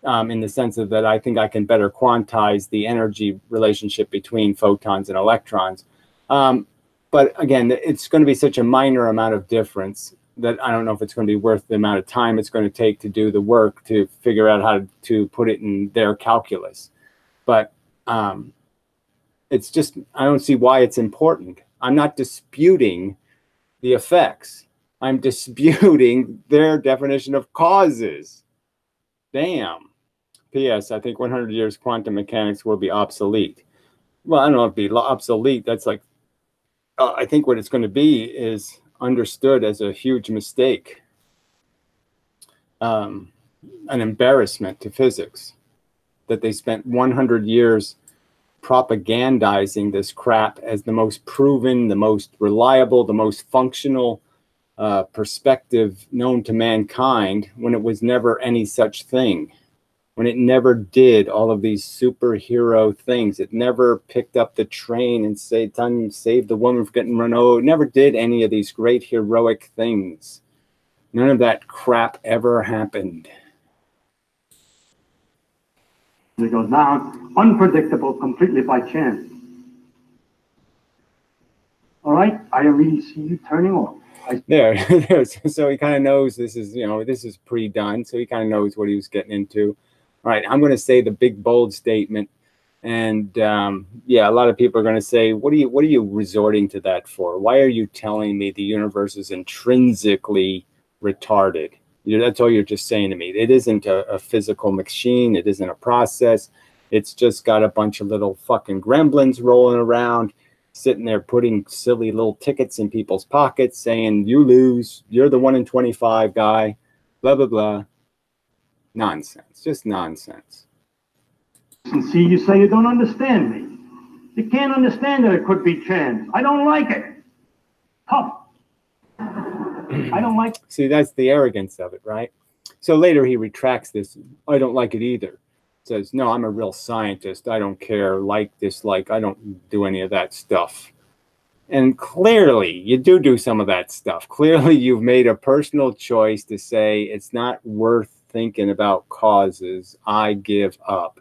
In the sense of that I think I can better quantize the energy relationship between photons and electrons. But again, it's going to be such a minor amount of difference that I don't know if it's going to be worth the amount of time it's going to take to do the work to figure out how to put it in their calculus. But it's just, I don't see why it's important. I'm not disputing the effects. I'm disputing their definition of causes. Damn. P.S. I think 100 years quantum mechanics will be obsolete. Well, I don't know if it'll be obsolete. That's like, I think what it's going to be is understood as a huge mistake, an embarrassment to physics, that they spent 100 years propagandizing this crap as the most proven, the most reliable, the most functional perspective known to mankind when it was never any such thing, when it never did all of these superhero things. It never picked up the train and saved the woman from getting run over. It never did any of these great heroic things. None of that crap ever happened. It goes down, unpredictable, completely by chance. All right, I really see you turning off. There. So he kind of knows this is, this is pre-done. So he kind of knows what he was getting into. All right, I'm going to say the big bold statement, and yeah, a lot of people are going to say, "What are you resorting to that for? Why are you telling me the universe is intrinsically retarded?" That's all you're just saying to me. It isn't a physical machine. It isn't a process. It's just got a bunch of little fucking gremlins rolling around, sitting there putting silly little tickets in people's pockets, saying, "You lose. You're the 1 in 25 guy." Blah blah blah. Nonsense, just nonsense. And see, you say you don't understand me. You can't understand that it could be chance. I don't like it. Tough. I don't like it. See, that's the arrogance of it, right? So later he retracts this. "I don't like it either." Says, "No, I'm a real scientist. I don't care, like, dislike. I don't do any of that stuff." And clearly you do some of that stuff. Clearly you've made a personal choice to say it's not worth thinking about causes. I give up.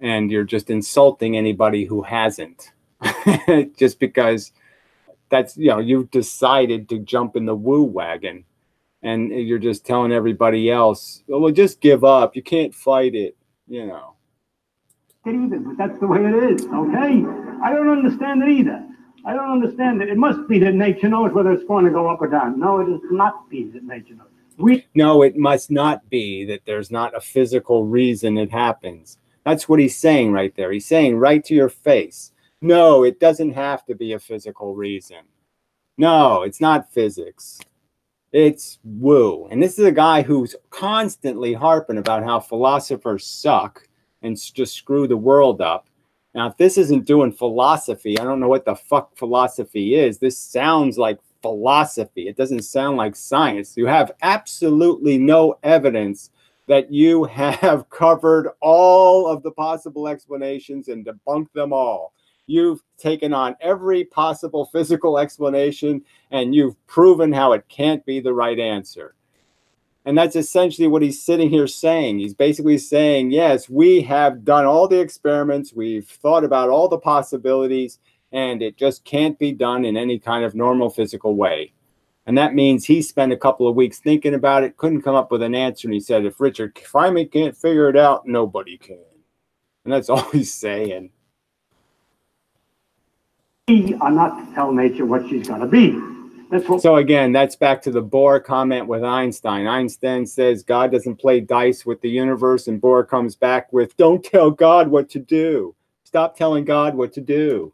And you're just insulting anybody who hasn't. Just because that's, you've decided to jump in the woo wagon, and you're just telling everybody else, "Oh, well, just give up. You can't fight it." Either, but that's the way it is, okay? I don't understand it either. I don't understand it. It must be that nature knows whether it's going to go up or down. No, it is not be that nature knows. No, it must not be that there's not a physical reason it happens. That's what he's saying right there. He's saying right to your face, no, it doesn't have to be a physical reason. No, it's not physics. It's woo. And this is a guy who's constantly harping about how philosophers suck and just screw the world up. Now, if this isn't doing philosophy, I don't know what the fuck philosophy is. This sounds like philosophy. It doesn't sound like science. You have absolutely no evidence that you have covered all of the possible explanations and debunked them all. You've taken on every possible physical explanation, and you've proven how it can't be the right answer. And that's essentially what he's sitting here saying. He's basically saying, yes, we have done all the experiments, we've thought about all the possibilities, and it just can't be done in any kind of normal physical way. And that means he spent a couple of weeks thinking about it, couldn't come up with an answer, and he said, if Richard Feynman can't figure it out, nobody can. And that's all he's saying. We are not to tell nature what she's going to be. So again, that's back to the Bohr comment with Einstein. Einstein says God doesn't play dice with the universe, and Bohr comes back with, don't tell God what to do. Stop telling God what to do.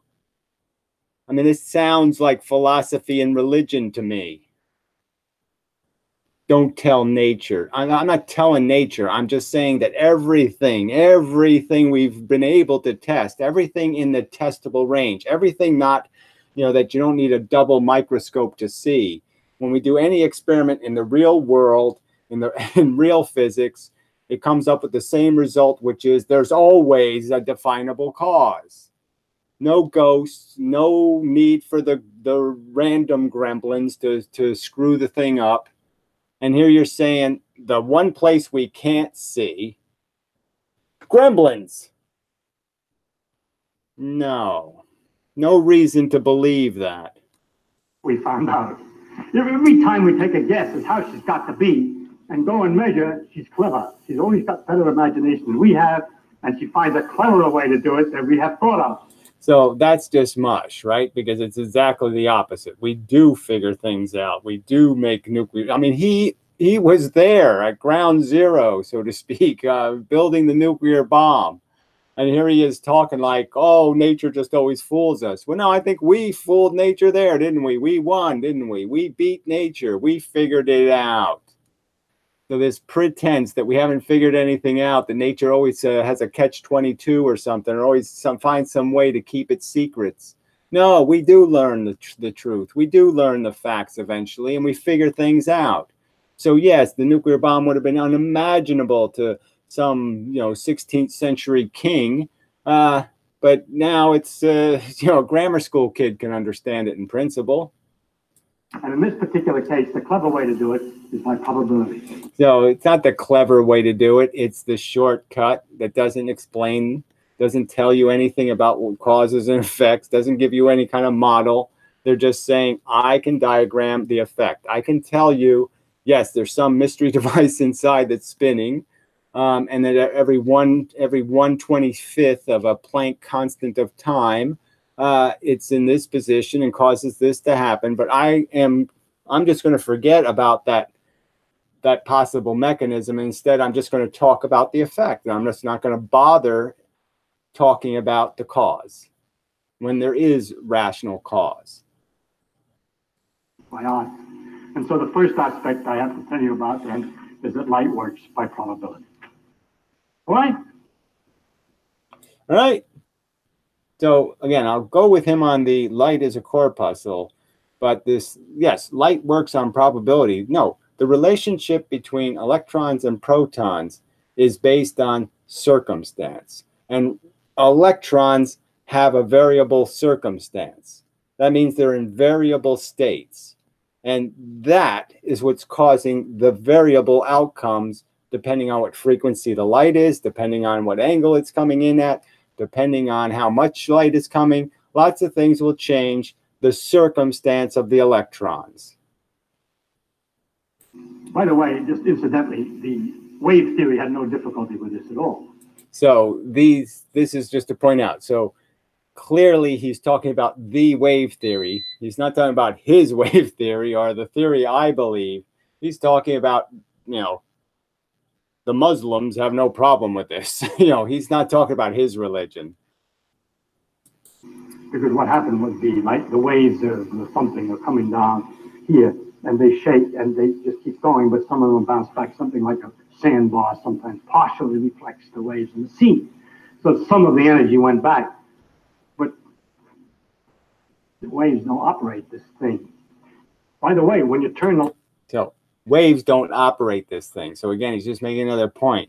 I mean, this sounds like philosophy and religion to me. Don't tell nature. I'm not telling nature. I'm just saying that everything we've been able to test, everything in the testable range, everything not, that you don't need a double microscope to see. When we do any experiment in the real world, in real physics, it comes up with the same result, which is there's always a definable cause. No ghosts, no need for the random gremlins to screw the thing up. And here you're saying the one place we can't see, gremlins. No reason to believe that. We found out. Every time we take a guess at how she's got to be and go and measure, she's clever. She's always got better imagination than we have, and she finds a cleverer way to do it than we have thought of. So that's just mush, right? Because it's exactly the opposite. We do figure things out. We do make nuclear. I mean, he was there at ground zero, so to speak, building the nuclear bomb. And here he is talking like, oh, nature just always fools us. Well, no, I think we fooled nature there, didn't we? We won, didn't we? We beat nature. We figured it out. So this pretense that we haven't figured anything out, that nature always has a catch-22 or something, or always finds some way to keep its secrets. No, we do learn the truth. We do learn the facts eventually, and we figure things out. So yes, the nuclear bomb would have been unimaginable to some 16th century king, but now it's a grammar school kid can understand it in principle. And in this particular case, the clever way to do it is by probability. So it's not the clever way to do it. It's the shortcut that doesn't explain, doesn't tell you anything about what causes and effects, doesn't give you any kind of model. They're just saying, I can diagram the effect. I can tell you, yes, there's some mystery device inside that's spinning, and that every 1/25th of a Planck constant of time, it's in this position and causes this to happen. But I'm just going to forget about that possible mechanism. Instead, I'm just going to talk about the effect. And I'm just not going to bother talking about the cause when there is rational cause. Right on. And so the first aspect I have to tell you about then is that light works by probability. All right? All right. So again, I'll go with him on the light is a corpuscle, but yes, light works on probability. No, the relationship between electrons and protons is based on circumstance. And electrons have a variable circumstance. That means they're in variable states. And that is what's causing the variable outcomes depending on what frequency the light is, depending on what angle it's coming in at, depending on how much light is coming. Lots of things will change the circumstance of the electrons. By the way, just incidentally, the wave theory had no difficulty with this at all. So this is just to point out. So clearly he's talking about the wave theory. He's not talking about his wave theory or the theory I believe. He's talking about, the Muslims have no problem with this. He's not talking about his religion. Because what happened was the waves of something are coming down here, and they shake, and they just keep going, but some of them bounce back, something like a sandbar sometimes partially reflects the waves in the sea. So some of the energy went back, but the waves don't operate this thing. By the way, when you turn the... So waves don't operate this thing. So again, he's just making another point.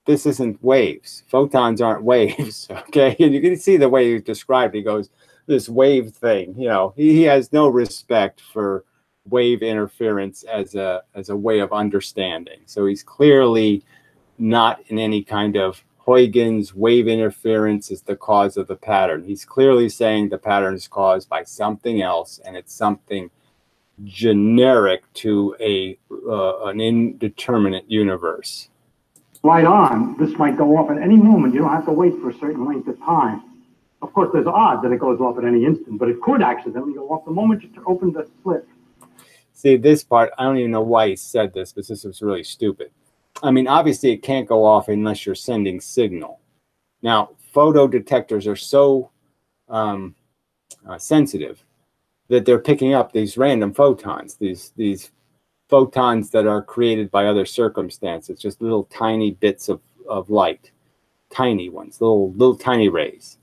This isn't waves. Photons aren't waves, okay? And you can see the way he described it. He goes, this wave thing, he has no respect for wave interference as a way of understanding. So he's clearly not in any kind of Huygens wave interference is the cause of the pattern. He's clearly saying the pattern is caused by something else, and it's something generic to an indeterminate universe. Right on. This might go off at any moment. You don't have to wait for a certain length of time. Of course, there's odds that it goes off at any instant, but it could accidentally go off the moment you open the slit. See, this part, I don't even know why he said this, but this was really stupid. I mean, obviously, it can't go off unless you're sending signal. Now, photodetectors are so sensitive that they're picking up these random photons, these photons that are created by other circumstances, just little tiny bits of light, tiny ones, little tiny rays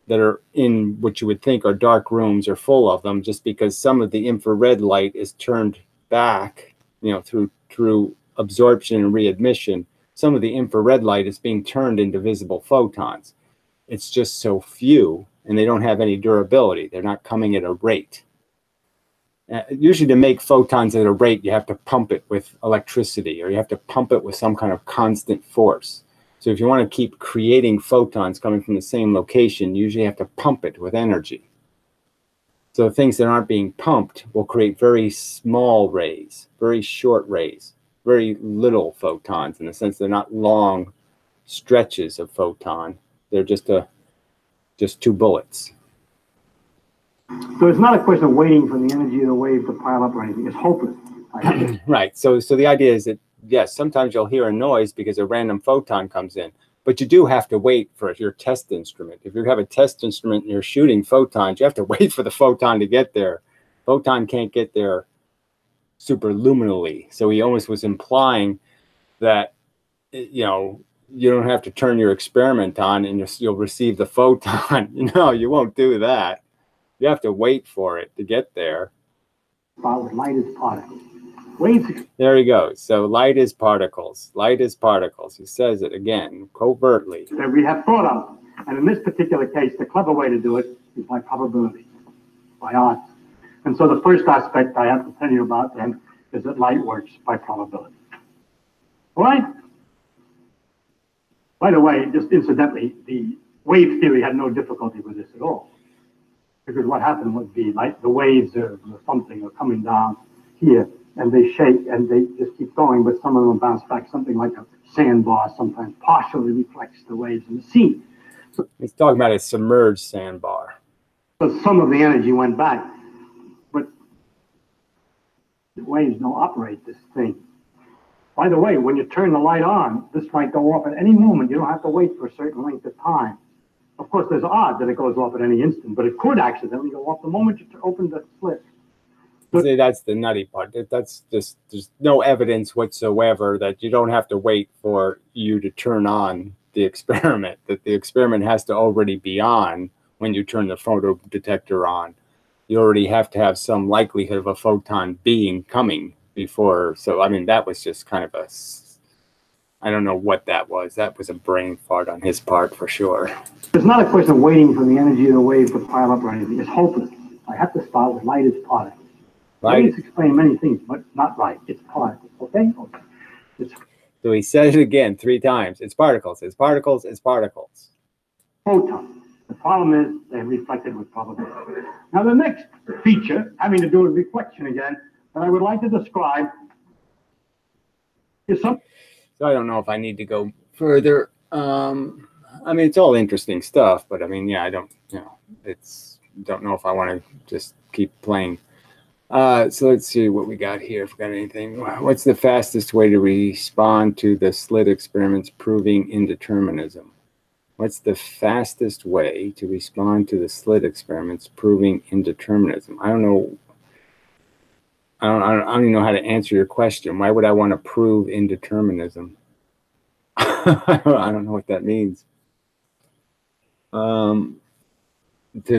that are in what you would think are dark rooms are full of them, just because some of the infrared light is turned back, through absorption and readmission. Some of the infrared light is being turned into visible photons. It's just so few, and they don't have any durability. They're not coming at a rate. Usually to make photons at a rate, you have to pump it with electricity, or you have to pump it with some kind of constant force. So if you want to keep creating photons coming from the same location, you usually have to pump it with energy. So things that aren't being pumped will create very small rays, very short rays, very little photons, in the sense they're not long stretches of photon. They're just two bullets. So it's not a question of waiting for the energy of the wave to pile up or anything. It's hopeless. Right. So the idea is that, yes, sometimes you'll hear a noise because a random photon comes in, but you do have to wait for your test instrument. If you have a test instrument and you're shooting photons, you have to wait for the photon to get there. Photon can't get there superluminally. So he almost was implying that, you don't have to turn your experiment on and you'll receive the photon. You won't do that. You have to wait for it to get there. About light is particles. Waves. There he goes. So light is particles. Light is particles. He says it again, covertly. That we have thought of. And in this particular case, the clever way to do it is by probability, by odds. And so the first aspect I have to tell you about then is that light works by probability. All right? By the way, just incidentally, the wave theory had no difficulty with this at all. Because what happened would be like the waves or something are coming down here and they shake and they just keep going, but some of them bounce back. Something like a sandbar sometimes partially reflects the waves in the sea. So he's talking about a submerged sandbar. So some of the energy went back, but the waves don't operate this thing. By the way, when you turn the light on, this might go off at any moment. You don't have to wait for a certain length of time. Of course, there's odds that it goes off at any instant, but it could accidentally go off the moment you open the slit. See, that's the nutty part. That's just, there's no evidence whatsoever that you don't have to wait for you to turn on the experiment, that the experiment has to already be on when you turn the photo detector on. You already have to have some likelihood of a photon being coming before. So, I mean, that was just kind of a, I don't know what that was. That was a brain fart on his part for sure. It's not a question of waiting for the energy of the wave to pile up or anything. It's hopeless. I have to start with light is particles. Waves explain many things, but not light. It's particles, okay? It's so he says it again 3 times. It's particles, it's particles, it's particles. Photons. The problem is they're reflected with probability. Now the next feature, having to do with reflection again, that I would like to describe is something. So I don't know if I need to go further. I mean, it's all interesting stuff, but I mean, yeah, I don't, you know, don't know if I want to just keep playing. So let's see what we got here. If we got anything, what's the fastest way to respond to the slit experiments proving indeterminism? What's the fastest way to respond to the slit experiments proving indeterminism? I don't know. I don't even know how to answer your question. Why would I want to prove indeterminism? I don't know what that means. To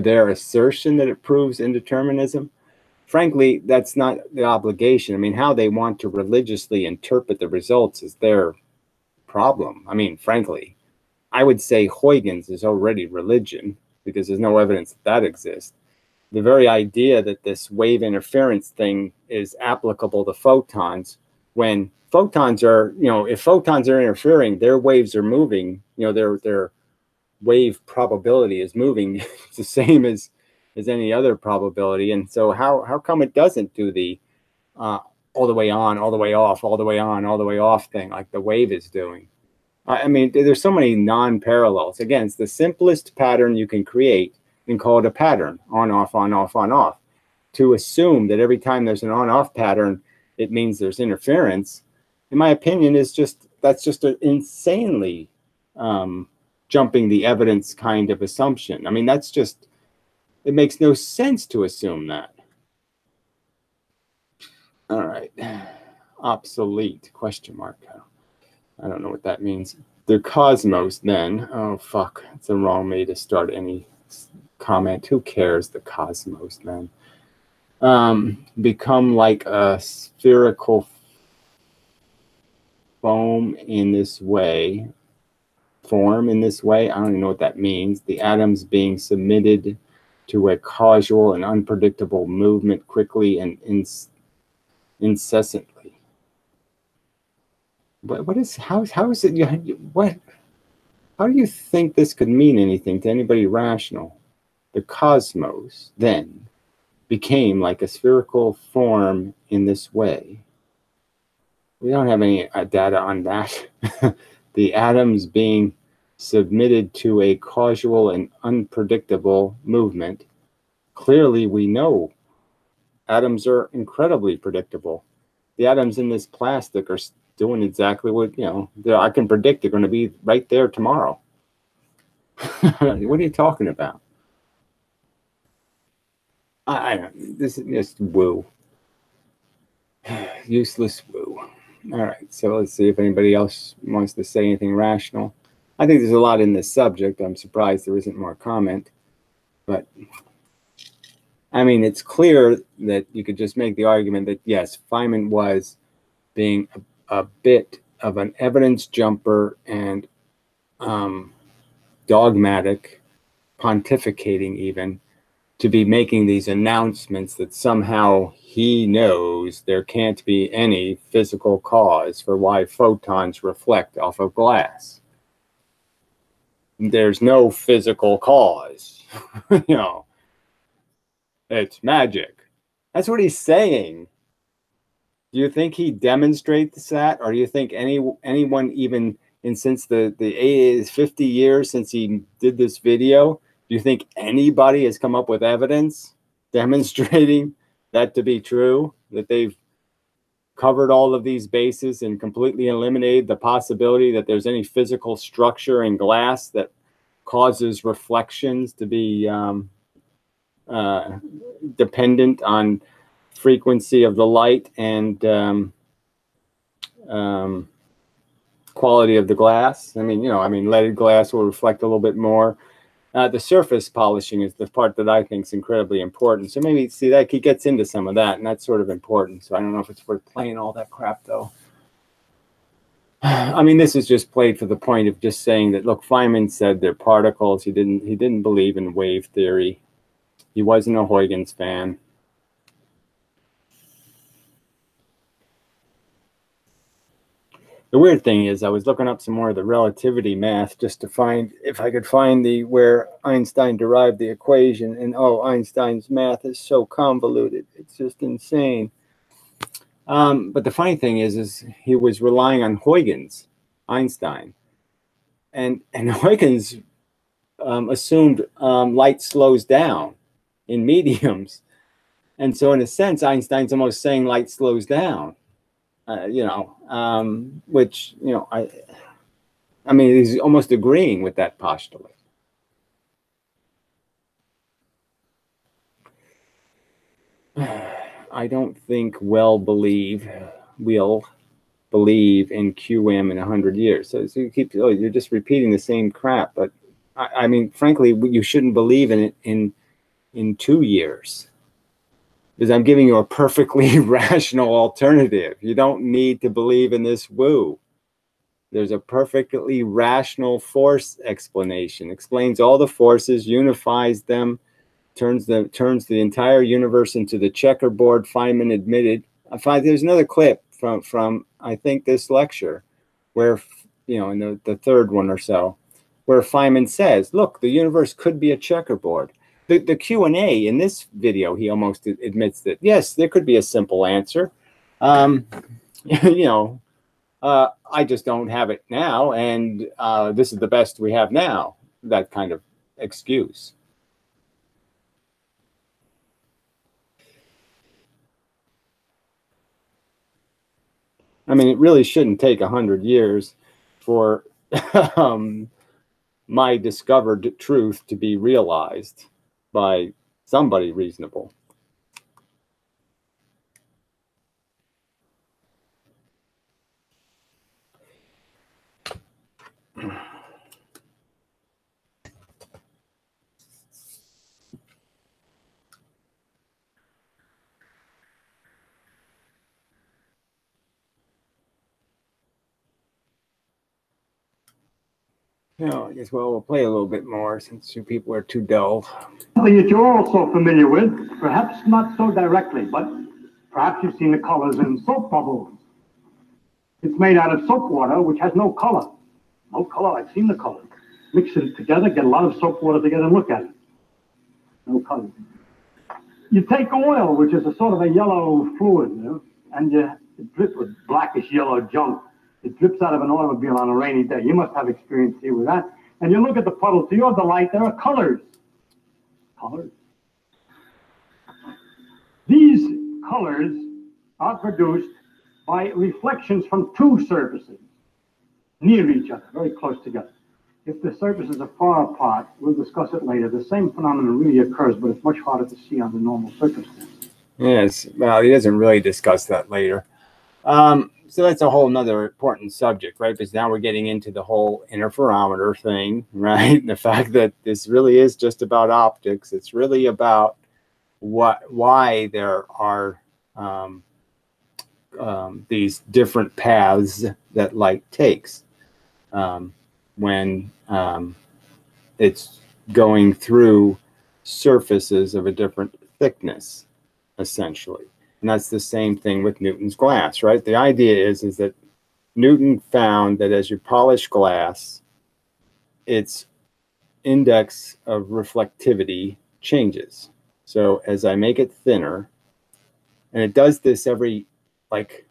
their assertion that it proves indeterminism? Frankly, that's not the obligation. I mean, how they want to religiously interpret the results is their problem. I mean, frankly, I would say Huygens is already religion because there's no evidence that exists. The very idea that this wave interference thing is applicable to photons, when photons are, you know, if photons are interfering, their waves are moving, you know, their wave probability is moving. It's the same as any other probability. And so how come it doesn't do the all the way on, all the way off, all the way on, all the way off thing like the wave is doing? I mean, there's so many non-parallels. Again, it's the simplest pattern you can create and call it a pattern, on, off, on, off, on, off. To assume that every time there's an on-off pattern, it means there's interference, in my opinion, that's just an insanely jumping the evidence kind of assumption. I mean, that's just, it makes no sense to assume that. All right. Obsolete, question mark. I don't know what that means. The cosmos, then. Oh, fuck. It's the wrong way to start any comment. Who cares? The cosmos, then. Become like a spherical foam in this way. Form in this way. I don't even know what that means. The atoms being submitted to a causal and unpredictable movement quickly and incessantly. What is, how is it, what, how do you think this could mean anything to anybody rational? The cosmos then became like a spherical form in this way. We don't have any data on that. The atoms being submitted to a causal and unpredictable movement. Clearly, we know atoms are incredibly predictable. The atoms in this plastic are doing exactly what, you know, I can predict they're going to be right there tomorrow. What are you talking about? I don't, this is just woo. Useless woo. All right, so let's see if anybody else wants to say anything rational. I think there's a lot in this subject. I'm surprised there isn't more comment, but I mean, it's clear that you could just make the argument that, yes, Feynman was being a bit of an evidence jumper and dogmatic, pontificating even, to be making these announcements that somehow he knows there can't be any physical cause for why photons reflect off of glass. There's no physical cause. You know, it's magic. That's what he's saying. Do you think he demonstrates that, or do you think anyone even since the 50 years since he did this video, do you think anybody has come up with evidence demonstrating that to be true, that they've covered all of these bases and completely eliminated the possibility that there's any physical structure in glass that causes reflections to be dependent on frequency of the light and quality of the glass? I mean, leaded glass will reflect a little bit more. The surface polishing is the part that I think is incredibly important. So maybe, see, that he gets into some of that, and that's sort of important. So I don't know if it's worth playing all that crap, though. I mean, this is just played for the point of just saying that, look, Feynman said they're particles. He didn't believe in wave theory. He wasn't a Huygens fan. The weird thing is, I was looking up some more of the relativity math just to find if I could find where Einstein derived the equation. And oh, Einstein's math is so convoluted; it's just insane. But the funny thing is he was relying on Huygens, Einstein, and Huygens assumed light slows down in mediums, and so in a sense, Einstein's almost saying light slows down. Which, I mean, he's almost agreeing with that postulate. I don't think we'll believe in QM in 100 years. So you keep, you're just repeating the same crap. But I mean, frankly, you shouldn't believe in it in 2 years. Because I'm giving you a perfectly rational alternative. You don't need to believe in this woo. There's a perfectly rational force explanation. Explains all the forces, unifies them, turns the entire universe into the checkerboard Feynman admitted. There's another clip from I think this lecture where, in the third one or so, where Feynman says, look, the universe could be a checkerboard. The Q&A in this video, he almost admits that, yes, there could be a simple answer. I just don't have it now, and this is the best we have now, that kind of excuse. I mean, it really shouldn't take 100 years for my discovered truth to be realized by somebody reasonable. I guess, well, we'll play a little bit more since you people are too dull. Something that you're also familiar with, perhaps not so directly, but perhaps you've seen the colors in soap bubbles. It's made out of soap water, which has no color. No color, I've seen the color. Mix it together, get a lot of soap water together and look at it. No color. You take oil, which is a sort of a yellow fluid, and it drips with blackish yellow junk. It drips out of an automobile on a rainy day. You must have experience here with that. And you look at the puddle, to your delight, there are colors. Colors. These colors are produced by reflections from two surfaces near each other, very close together. If the surfaces are far apart, we'll discuss it later, the same phenomenon really occurs, but it's much harder to see under normal circumstances. Yes, well, he doesn't really discuss that later. So that's a whole nother important subject, right? Because now we're getting into the whole interferometer thing, right? The fact that this really is just about optics. It's really about why there are these different paths that light takes when it's going through surfaces of a different thickness, essentially. And that's the same thing with Newton's glass, right? The idea is that Newton found that as you polish glass, its index of reflectivity changes. So as I make it thinner, and it does this every like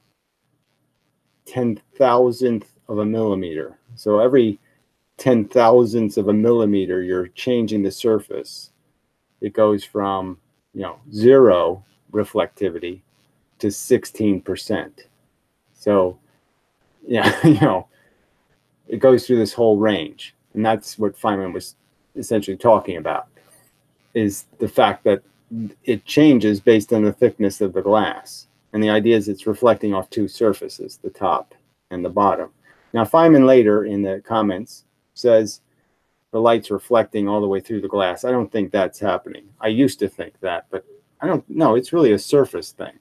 10,000th of a millimeter. So every 10,000ths of a millimeter, you're changing the surface. It goes from, 0 reflectivity to 16%. So, yeah, it goes through this whole range. And that's what Feynman was essentially talking about, is the fact that it changes based on the thickness of the glass. And the idea is it's reflecting off two surfaces, the top and the bottom. Now, Feynman later in the comments says the light's reflecting all the way through the glass. I don't think that's happening. I used to think that, but I don't know. It's really a surface thing.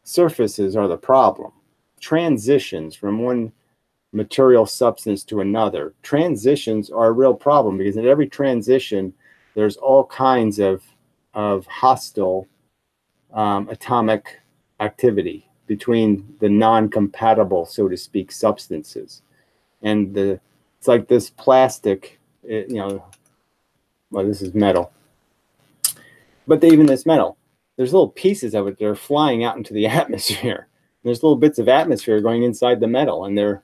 Surfaces are the problem. Transitions from one material substance to another. Transitions are a real problem because at every transition, there's all kinds of hostile atomic activity between the non-compatible, so to speak, substances. And it's like this plastic, well, this is metal. But even this metal, there's little pieces of it that are flying out into the atmosphere. There's little bits of atmosphere going inside the metal, and they're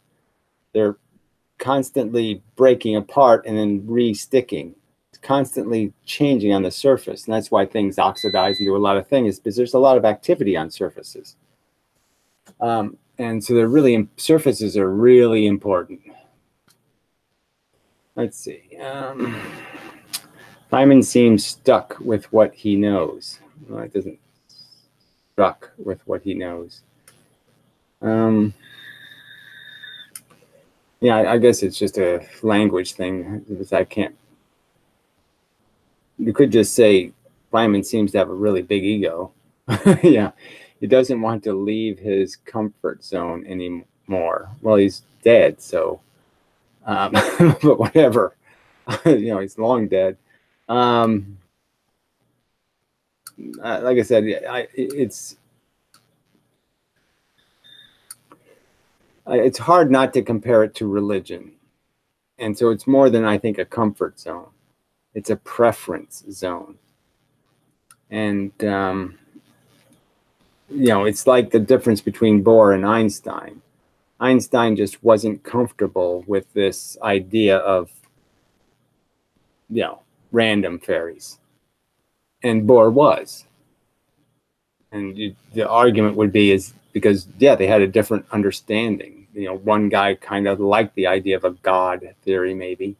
constantly breaking apart and then re-sticking. It's constantly changing on the surface, and that's why things oxidize and do a lot of things, because there's a lot of activity on surfaces. And so surfaces are really important. Let's see. Feynman seems stuck with what he knows. Well, it doesn't stuck with what he knows. Yeah, I guess it's just a language thing, because I can't. You could just say Feynman seems to have a really big ego. Yeah, he doesn't want to leave his comfort zone anymore. Well, he's dead, so. But whatever, he's long dead. Like I said, it's hard not to compare it to religion. And so it's more than, I think, a comfort zone. It's a preference zone. And, it's like the difference between Bohr and Einstein. Einstein just wasn't comfortable with this idea of, random fairies. And Bohr was. And the argument would be is because, they had a different understanding. One guy kind of liked the idea of a God theory, maybe,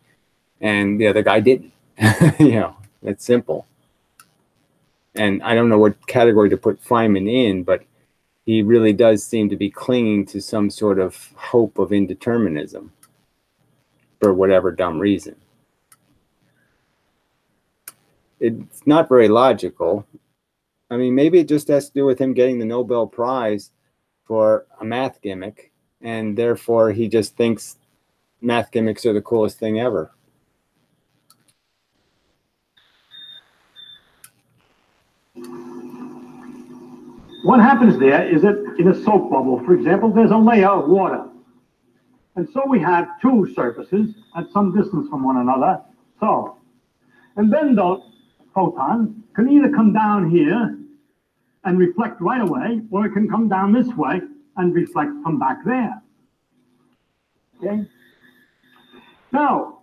and the other guy didn't. That's simple. And I don't know what category to put Feynman in, but he really does seem to be clinging to some sort of hope of indeterminism for whatever dumb reason. It's not very logical. I mean, maybe it just has to do with him getting the Nobel Prize for a math gimmick, and therefore he just thinks math gimmicks are the coolest thing ever. What happens there is that in a soap bubble, for example, there's a layer of water. And so we have two surfaces at some distance from one another. So, and then the photon can either come down here and reflect right away, or it can come down this way and reflect from back there. Okay? Now,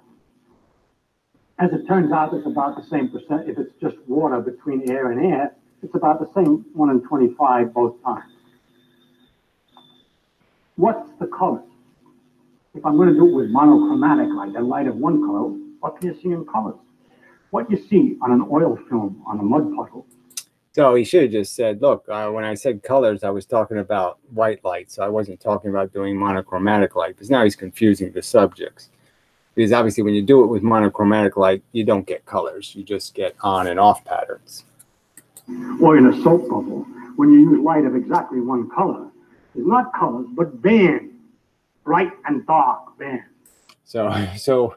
as it turns out, it's about the same percent. If it's just water between air and air, it's about the same 1 in 25 both times. What's the color? If I'm going to do it with monochromatic light, a light of one color, what can you see in colors? What you see on an oil film, on a mud puddle. So he should have just said, look, when I said colors, I was talking about white light. So I wasn't talking about doing monochromatic light, because now he's confusing the subjects. Because obviously when you do it with monochromatic light, you don't get colors. You just get on and off patterns. Or in a soap bubble, when you use light of exactly one color, it's not colors, but bands, bright and dark bands. So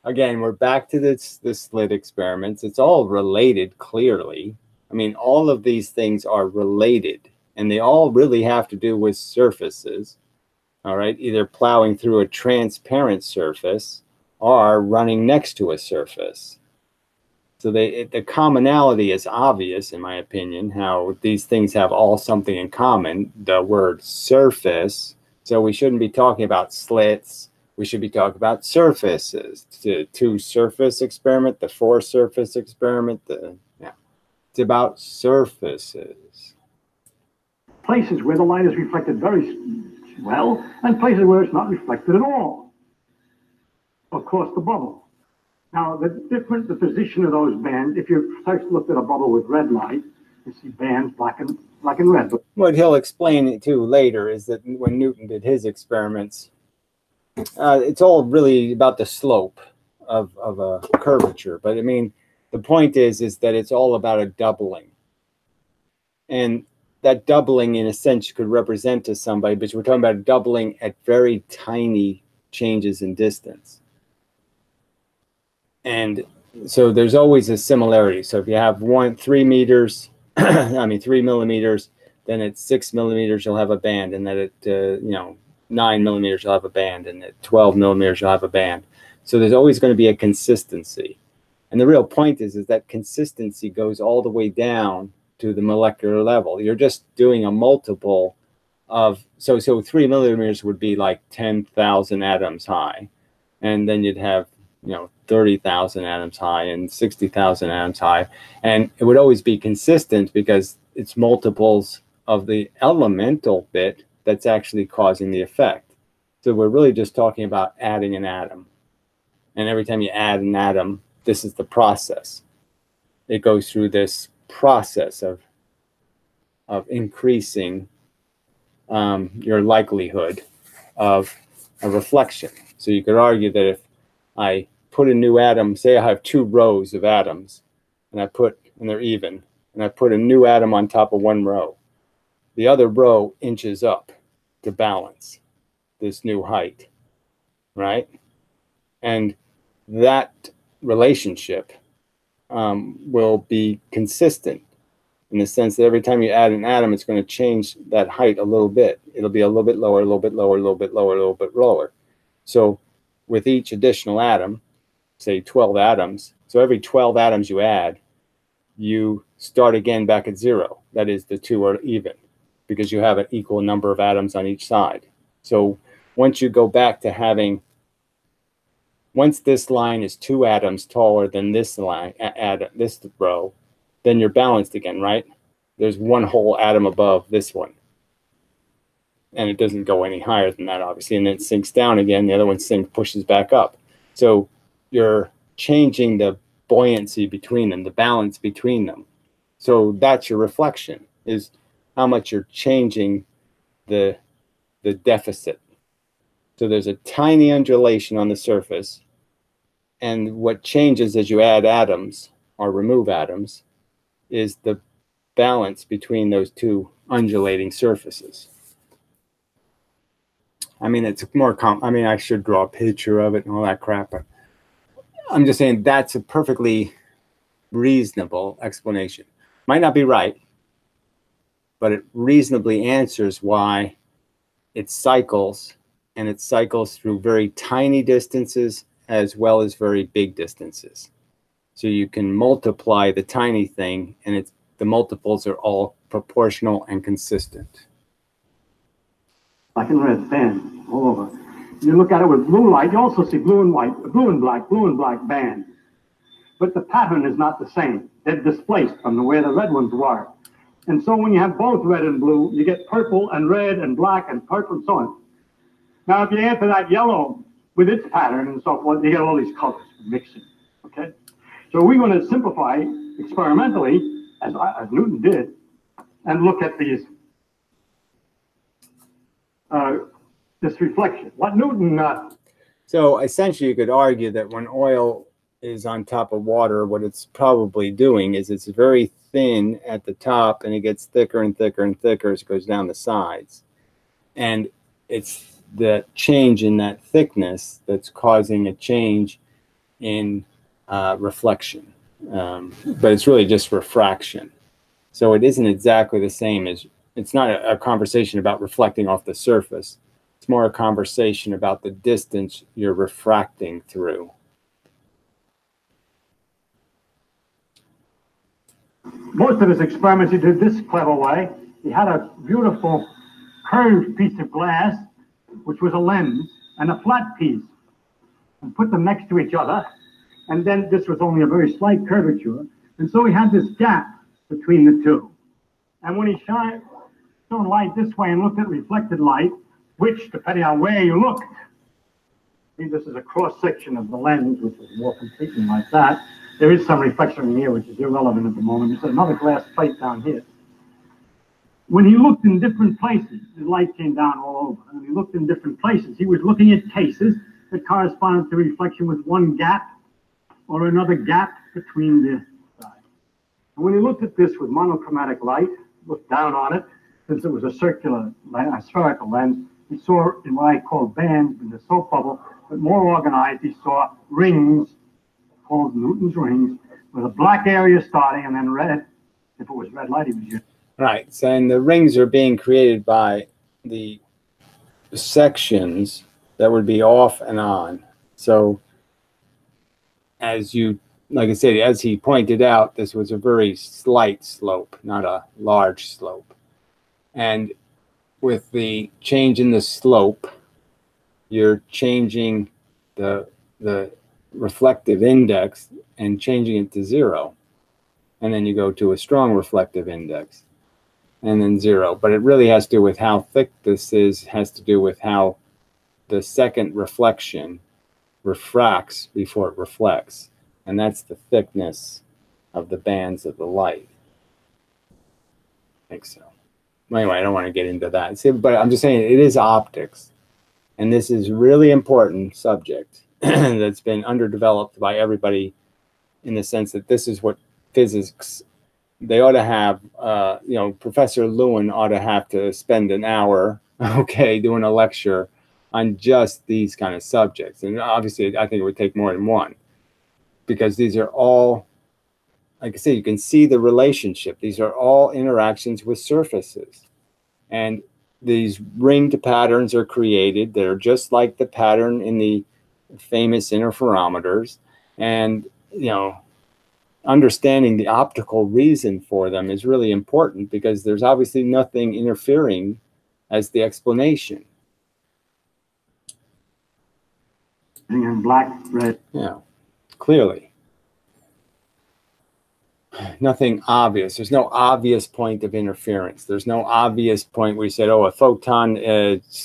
again, we're back to the slit experiments. It's all related, clearly. I mean, all of these things are related, and they all really have to do with surfaces. All right, either plowing through a transparent surface or running next to a surface. So the commonality is obvious, in my opinion, how these things have all something in common, the word surface. So we shouldn't be talking about slits. We should be talking about surfaces. The two-surface experiment, the four-surface experiment. It's about surfaces. Places where the light is reflected very well, and places where it's not reflected at all. Of course, the bubble. Now, the position of those bands, if you first looked at a bubble with red light, you see bands black and red. What he'll explain it too later is that when Newton did his experiments, it's all really about the slope of a curvature. But I mean, the point is that it's all about a doubling. And that doubling, in a sense, could represent to somebody, but we're talking about doubling at very tiny changes in distance. And so there's always a similarity. So if you have 3 meters, 3 millimeters, then at 6 millimeters, you'll have a band. And then at, 9 millimeters, you'll have a band. And at 12 millimeters, you'll have a band. So there's always going to be a consistency. And the real point is that consistency goes all the way down to the molecular level. You're just doing a multiple of, so 3 millimeters would be like 10,000 atoms high. And then you'd have, 30,000 atoms high and 60,000 atoms high. And it would always be consistent because it's multiples of the elemental bit that's actually causing the effect. So we're really just talking about adding an atom. And every time you add an atom, this is the process. It goes through this process of increasing your likelihood of a reflection. So you could argue that if I put a new atom, say I have 2 rows of atoms, and they're even, and I put a new atom on top of one row, the other row inches up to balance this new height, right? And that relationship will be consistent in the sense that every time you add an atom, it's going to change that height a little bit. It'll be a little bit lower, a little bit lower, a little bit lower, a little bit lower. So with each additional atom, say 12 atoms, so every 12 atoms you add, you start again back at 0. That is, the 2 are even because you have an equal number of atoms on each side. So once you go back to having, once this line is 2 atoms taller than this line, this row, then you're balanced again, right? There's one whole atom above this one. And it doesn't go any higher than that, obviously. And then it sinks down again. The other one pushes back up. So you're changing the buoyancy between them, the balance between them. So that's your reflection, is how much you're changing the deficit. So there's a tiny undulation on the surface. And what changes as you add atoms or remove atoms is the balance between those 2 undulating surfaces. I mean, it's more I should draw a picture of it and all that crap, but I'm just saying that's a perfectly reasonable explanation. Might not be right, but it reasonably answers why it cycles, and it cycles through very tiny distances as well as very big distances. So you can multiply the tiny thing, and the multiples are all proportional and consistent. Black and red bands all over. You look at it with blue light, you also see blue and white, blue and black bands. But the pattern is not the same. They're displaced from where the red ones were. And so when you have both red and blue, you get purple and red and black and purple and so on. Now, if you add to that yellow with its pattern and so forth, you get all these colors mixing, okay? So we're going to simplify experimentally, as Newton did, and look at these this reflection. What Newton... So essentially, you could argue that when oil is on top of water, what it's probably doing is it's very thin at the top and it gets thicker and thicker and thicker as it goes down the sides. And it's the change in that thickness that's causing a change in reflection. But it's really just refraction. So it isn't exactly the same as, it's not a conversation about reflecting off the surface. It's more a conversation about the distance you're refracting through. Most of his experiments he did this clever way. He had a beautiful curved piece of glass, which was a lens, and a flat piece, and put them next to each other. And then this was only a very slight curvature. And so he had this gap between the two. And when he shone light this way and looked at reflected light, which, depending on where you looked, see, this is a cross-section of the lens, which is more completely like that. There is some reflection here, which is irrelevant at the moment. There's another glass plate down here. When he looked in different places, the light came down all over. And he looked in different places. He was looking at cases that corresponded to reflection with one gap or another gap between the sides. And when he looked at this with monochromatic light, looked down on it, since it was a circular, a spherical lens, he saw in what I call bands in the soap bubble, but more organized, he saw rings called Newton's rings, with a black area starting and then red. If it was red light, he was using. Right. So, and the rings are being created by the sections that would be off and on. So, as you, like I said, as he pointed out, this was a very slight slope, not a large slope. And with the change in the slope, you're changing the reflective index and changing it to 0. And then you go to a strong reflective index and then 0. But it really has to do with how thick this is, has to do with how the second reflection refracts before it reflects. And that's the thickness of the bands of the light. I think so. Anyway, I don't want to get into that. See, but I'm just saying it is optics. And this is really important subject that's been underdeveloped by everybody, in the sense that this is what physics, they ought to have, you know, Professor Lewin ought to have to spend an hour, okay, doing a lecture on just these kind of subjects. And obviously, I think it would take more than one, because these are all, like I said, you can see the relationship. These are all interactions with surfaces. And these ringed patterns are created. They're just like the pattern in the famous interferometers. And, you know, understanding the optical reason for them is really important, because there's obviously nothing interfering as the explanation. In black, red. Yeah, clearly. Nothing obvious. There's no obvious point of interference. There's no obvious point where you said, oh, a photon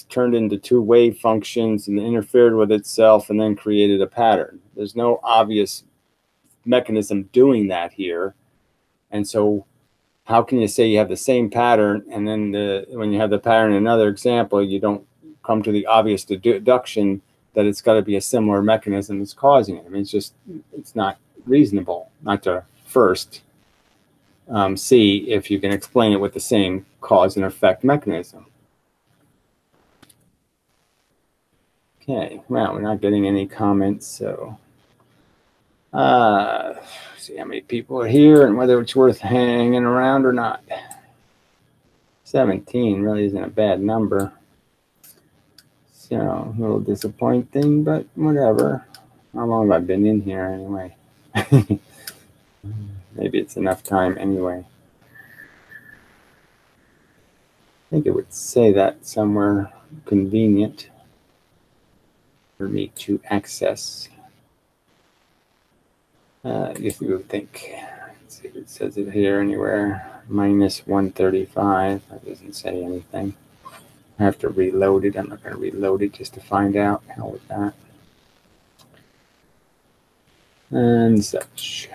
turned into two wave functions and interfered with itself and then created a pattern. There's no obvious mechanism doing that here. And so how can you say you have the same pattern, and then when you have the pattern in another example, you don't come to the obvious deduction that it's got to be a similar mechanism that's causing it? I mean, it's not reasonable not to first see if you can explain it with the same cause and effect mechanism. Okay, well, we're not getting any comments, so see how many people are here and whether it's worth hanging around or not. 17 really isn't a bad number. So a little disappointing, but whatever. How long have I been in here anyway? Maybe it's enough time anyway. I think it would say that somewhere convenient for me to access. I guess you would think. Let's see if it says it here anywhere. Minus 135. That doesn't say anything. I have to reload it. I'm not going to reload it just to find out. Hell with that. And such.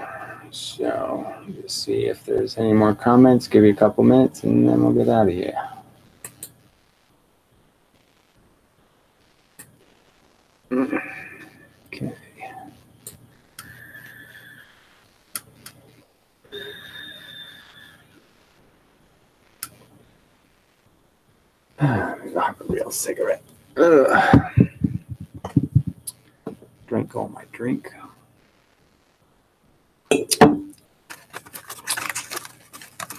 So let's see if there's any more comments. Give you a couple minutes and then we'll get out of here. Okay. have a real cigarette. Ugh. Drink all my drink.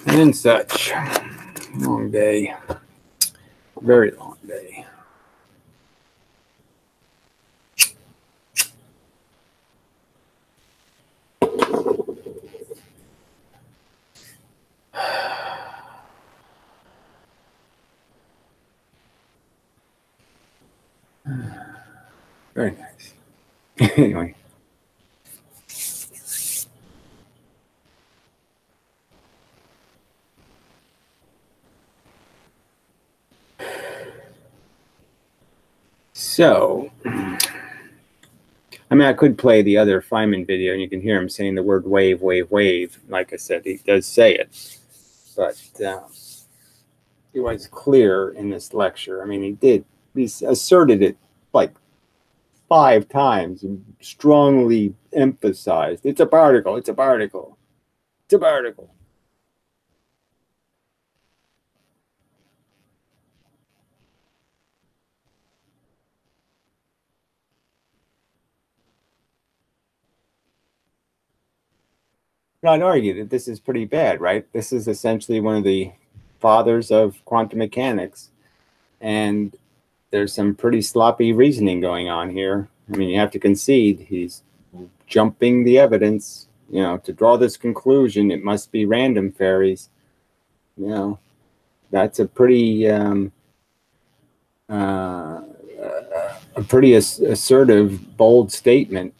And such. Long day. Very long day. Very nice. Anyway. So, I mean, I could play the other Feynman video, and you can hear him saying the word wave, wave, wave. Like I said, he does say it. But it was clear in this lecture. I mean, he asserted it like 5 times and strongly emphasized, it's a particle, it's a particle, it's a particle. But I'd argue that this is pretty bad, right? This is essentially one of the fathers of quantum mechanics. And there's some pretty sloppy reasoning going on here. I mean, you have to concede he's jumping the evidence. You know, to draw this conclusion, it must be random fairies. You know, that's a pretty assertive, bold statement.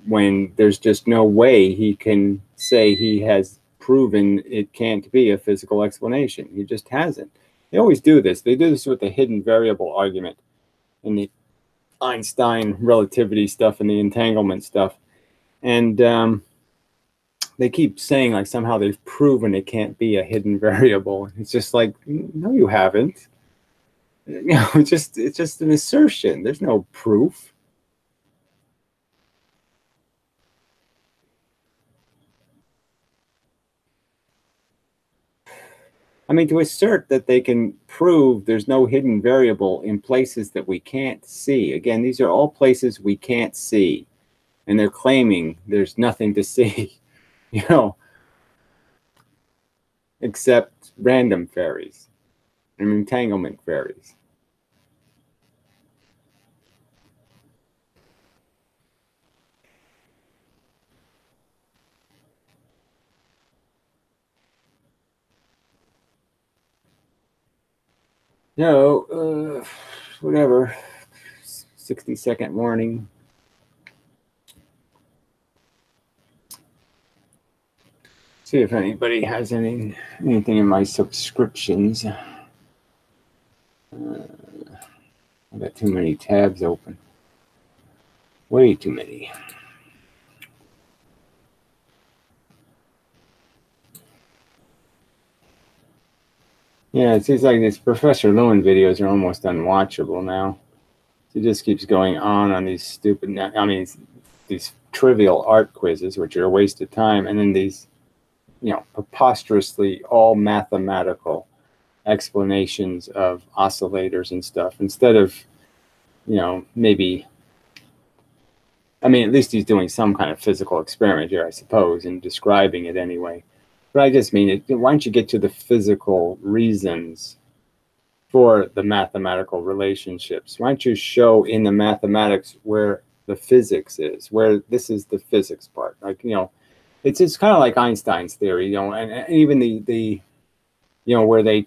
When there's just no way he can say he has proven it can't be a physical explanation. He just hasn't. They always do this. They do this with the hidden variable argument in the Einstein relativity stuff and the entanglement stuff. And they keep saying like somehow they've proven it can't be a hidden variable. It's just like, no, you haven't. You know, it's just an assertion. There's no proof. I mean, to assert that they can prove there's no hidden variable in places that we can't see. Again, these are all places we can't see. And they're claiming there's nothing to see, you know, except random fairies and entanglement fairies. No, whatever, 60-second warning. See if anybody has anything in my subscriptions. I've got too many tabs open. Way too many. Yeah, it seems like these Professor Lewin videos are almost unwatchable now. He just keeps going on these stupid, I mean, these trivial art quizzes, which are a waste of time, and then these, you know, preposterously all mathematical explanations of oscillators and stuff, instead of, you know, maybe, I mean, at least he's doing some kind of physical experiment here, I suppose, and describing it anyway. But I just mean, why don't you get to the physical reasons for the mathematical relationships? Why don't you show in the mathematics where the physics is, where this is the physics part? Like, you know, it's kind of like Einstein's theory, you know, and even the you know, where they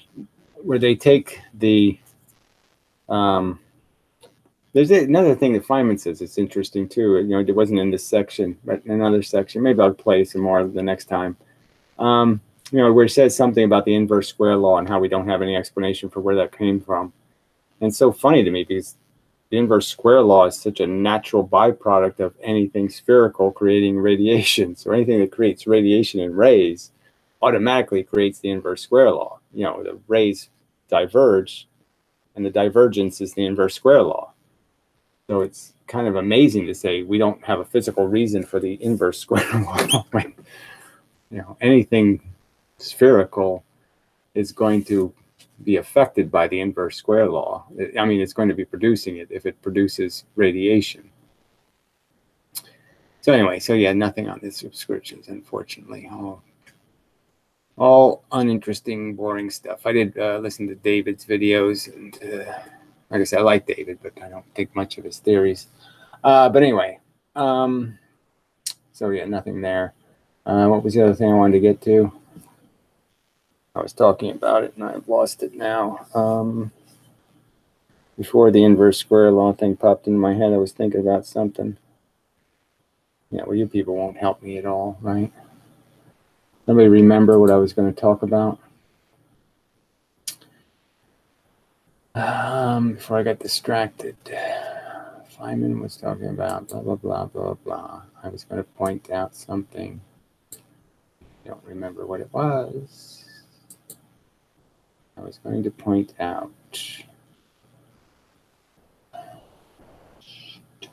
take the there's another thing that Feynman says. It's interesting too. You know, it wasn't in this section, but in another section. Maybe I'll play some more the next time. You know, where it says something about the inverse square law and how we don't have any explanation for where that came from. And it's so funny to me because the inverse square law is such a natural byproduct of anything spherical creating radiation. So anything that creates radiation and rays automatically creates the inverse square law. You know, the rays diverge, and the divergence is the inverse square law. So it's kind of amazing to say we don't have a physical reason for the inverse square law. You know, anything spherical is going to be affected by the inverse square law. I mean, it's going to be producing it if it produces radiation. So anyway, so yeah, nothing on the subscriptions, unfortunately. All uninteresting, boring stuff. I did listen to David's videos, and like I said, I like David, but I don't think much of his theories. But anyway, so yeah, nothing there. What was the other thing I wanted to get to? I was talking about it, and I've lost it now. Before the inverse square law thing popped into my head, I was thinking about something. Yeah, well, you people won't help me at all, right? Somebody remember what I was going to talk about? Before I got distracted. Feynman was talking about blah, blah, blah, blah, blah. I was going to point out something. I don't remember what it was. I was going to point out. It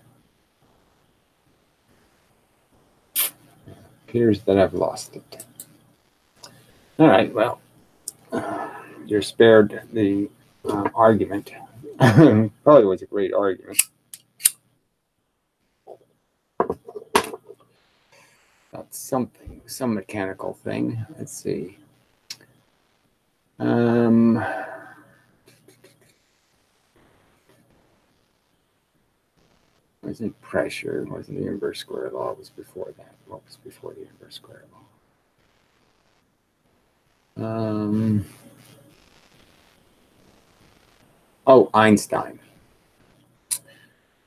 appears that I've lost it. All right, well, you're spared the argument. Probably was a great argument. That's something, some mechanical thing. Let's see. Wasn't pressure, wasn't the inverse square law, it was before that. What was before the inverse square law? Oh, Einstein.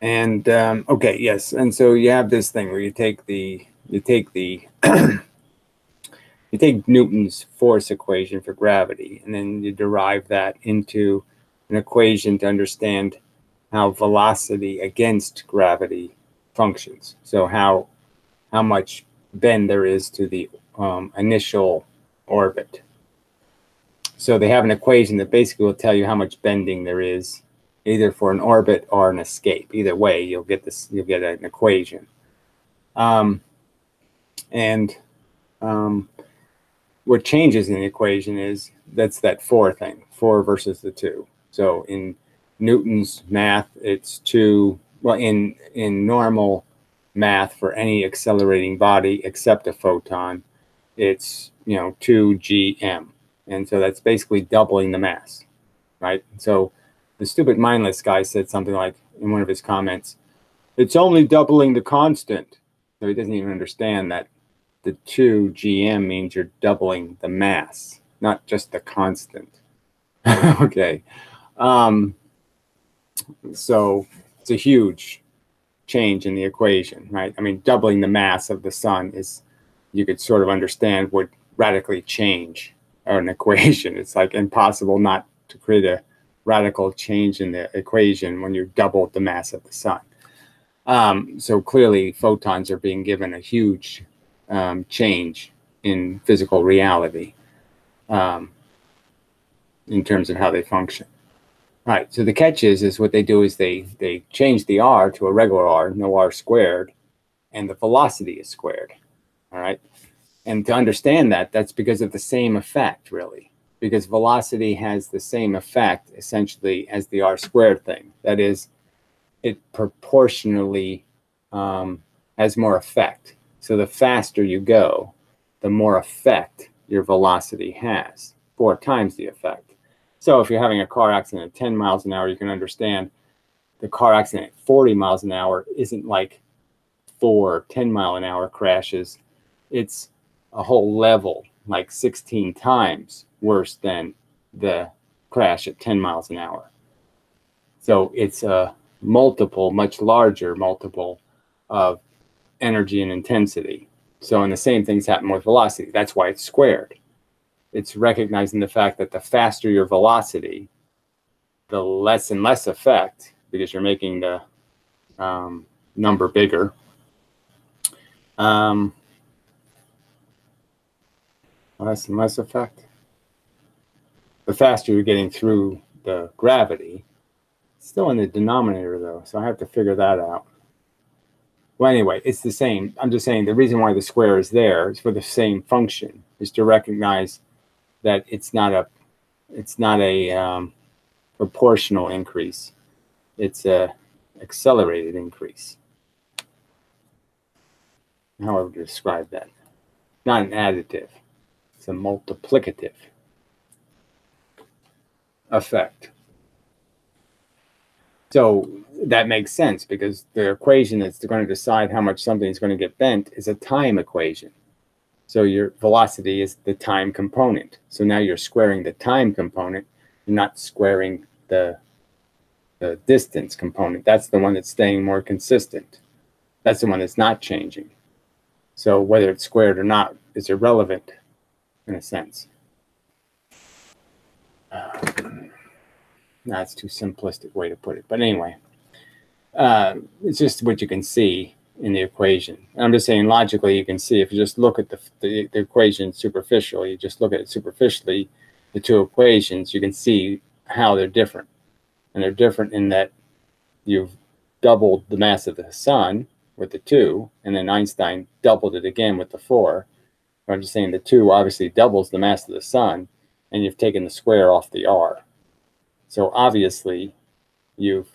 And okay, yes. And so you have this thing where you take Newton's force equation for gravity, and then you derive that into an equation to understand how velocity against gravity functions. So how much bend there is to the initial orbit. So they have an equation that basically will tell you how much bending there is, either for an orbit or an escape. Either way, you'll get an equation. What changes in the equation is that's that 4 thing, 4 versus the 2. So in Newton's math, it's 2. Well, in normal math for any accelerating body except a photon, it's 2 gm, and so that's basically doubling the mass, right? So the stupid mindless guy said something like in one of his comments, "It's only doubling the constant." So he doesn't even understand that the 2 gm means you're doubling the mass, not just the constant. Okay. So it's a huge change in the equation, right? I mean, doubling the mass of the sun is, you could sort of understand, would radically change an equation. It's like impossible not to create a radical change in the equation when you double the mass of the sun. So clearly photons are being given a huge change in physical reality in terms of how they function. All right, so the catch is what they do is they change the r to a regular r, no r squared, and the velocity is squared. All right, and to understand that, that's because of the same effect, really, because velocity has the same effect essentially as the r squared thing. That is, it proportionally has more effect. So the faster you go, the more effect your velocity has, 4 times the effect. So if you're having a car accident at 10 miles an hour, you can understand the car accident at 40 miles an hour isn't like 4 10-mile-an-hour crashes. It's a whole level, like 16 times worse than the crash at 10 miles an hour. So it's a multiple, much larger multiple of energy and intensity. So, and the same things happen with velocity. That's why it's squared. It's recognizing the fact that the faster your velocity, the less and less effect, because you're making the number bigger. Less and less effect. The faster you're getting through the gravity. It's still in the denominator, though, so I have to figure that out. Well, anyway, it's the same. I'm just saying the reason why the square is there is for the same function, is to recognize that it's not a it's not a proportional increase. It's a accelerated increase. How I would describe that. Not an additive. It's a multiplicative effect. So that makes sense because the equation that's going to decide how much something is going to get bent is a time equation. So your velocity is the time component. So now you're squaring the time component. You're not squaring the distance component. That's the one that's staying more consistent. That's the one that's not changing. So whether it's squared or not is irrelevant in a sense. That's too simplistic way to put it. But anyway, it's just what you can see in the equation. And I'm just saying logically you can see if you just look at the equation superficially, you just look at it superficially, the two equations, you can see how they're different. And they're different in that you've doubled the mass of the sun with the 2, and then Einstein doubled it again with the 4. But I'm just saying the 2 obviously doubles the mass of the sun, and you've taken the square off the r. So obviously you've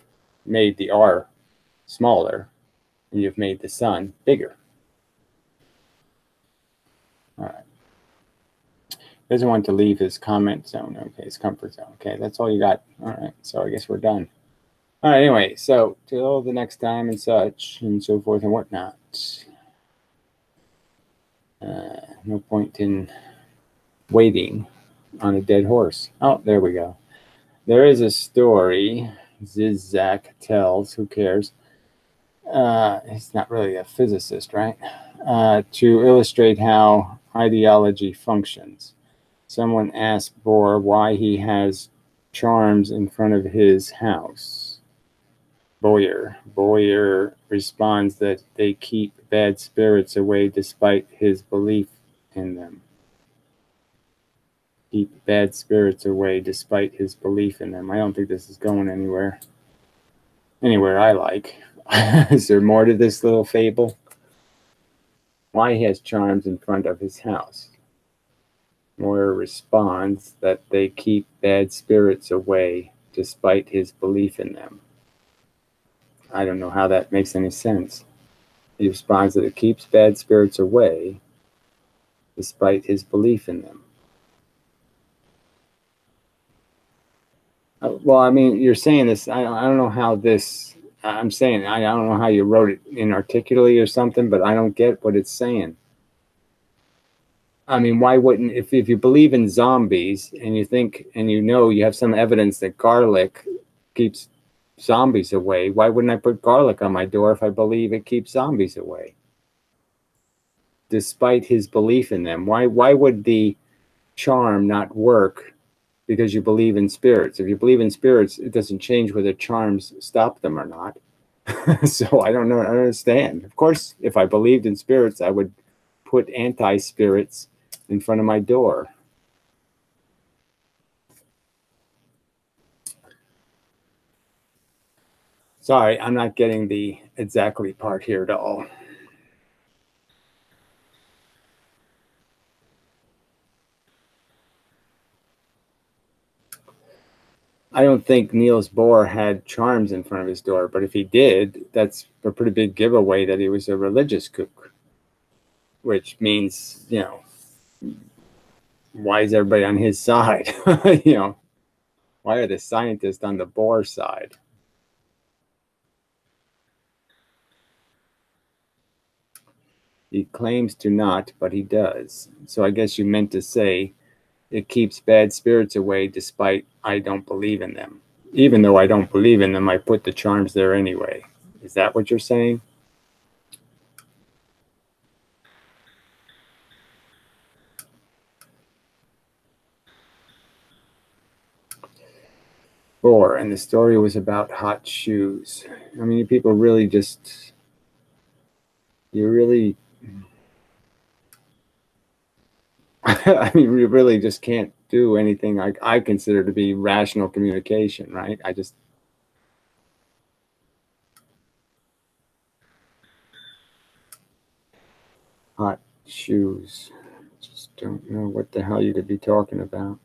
made the r smaller, and you've made the sun bigger. All right. Doesn't want to leave his comment zone. Okay, his comfort zone. Okay, that's all you got. All right, so I guess we're done. All right, anyway, so till the next time and such and so forth and whatnot. No point in waiting on a dead horse. Oh, there we go. There is a story Zizak tells, who cares? He's not really a physicist, right? To illustrate how ideology functions. Someone asked Bohr why he has charms in front of his house. Boyer responds that they keep bad spirits away despite his belief in them. Keep bad spirits away despite his belief in them. I don't think this is going anywhere. Anywhere I like. Is there more to this little fable? Why he has charms in front of his house. Moyer responds that they keep bad spirits away despite his belief in them. I don't know how that makes any sense. He responds that it keeps bad spirits away despite his belief in them. Well, I mean, you're saying this. I don't know how this. I'm saying I don't know how you wrote it inarticulately or something, but I don't get what it's saying. I mean, why wouldn't if you believe in zombies and you think and you know you have some evidence that garlic keeps zombies away, why wouldn't I put garlic on my door if I believe it keeps zombies away? Despite his belief in them, why would the charm not work because you believe in spirits? If you believe in spirits, it doesn't change whether charms stop them or not. So I don't know. I don't understand. Of course, if I believed in spirits, I would put anti-spirits in front of my door. Sorry, I'm not getting the exactly part here at all. I don't think Niels Bohr had charms in front of his door, but if he did, that's a pretty big giveaway that he was a religious kook, which means, you know, why is everybody on his side? You know, why are the scientists on the Bohr side? He claims to not, but he does. So I guess you meant to say it keeps bad spirits away despite I don't believe in them. Even though I don't believe in them, I put the charms there anyway. Is that what you're saying? Bohr, and the story was about hot shoes. I mean, people really just, you really, I mean, we really just can't do anything I consider to be rational communication, right? I just, hot shoes. Just don't know what the hell you could be talking about.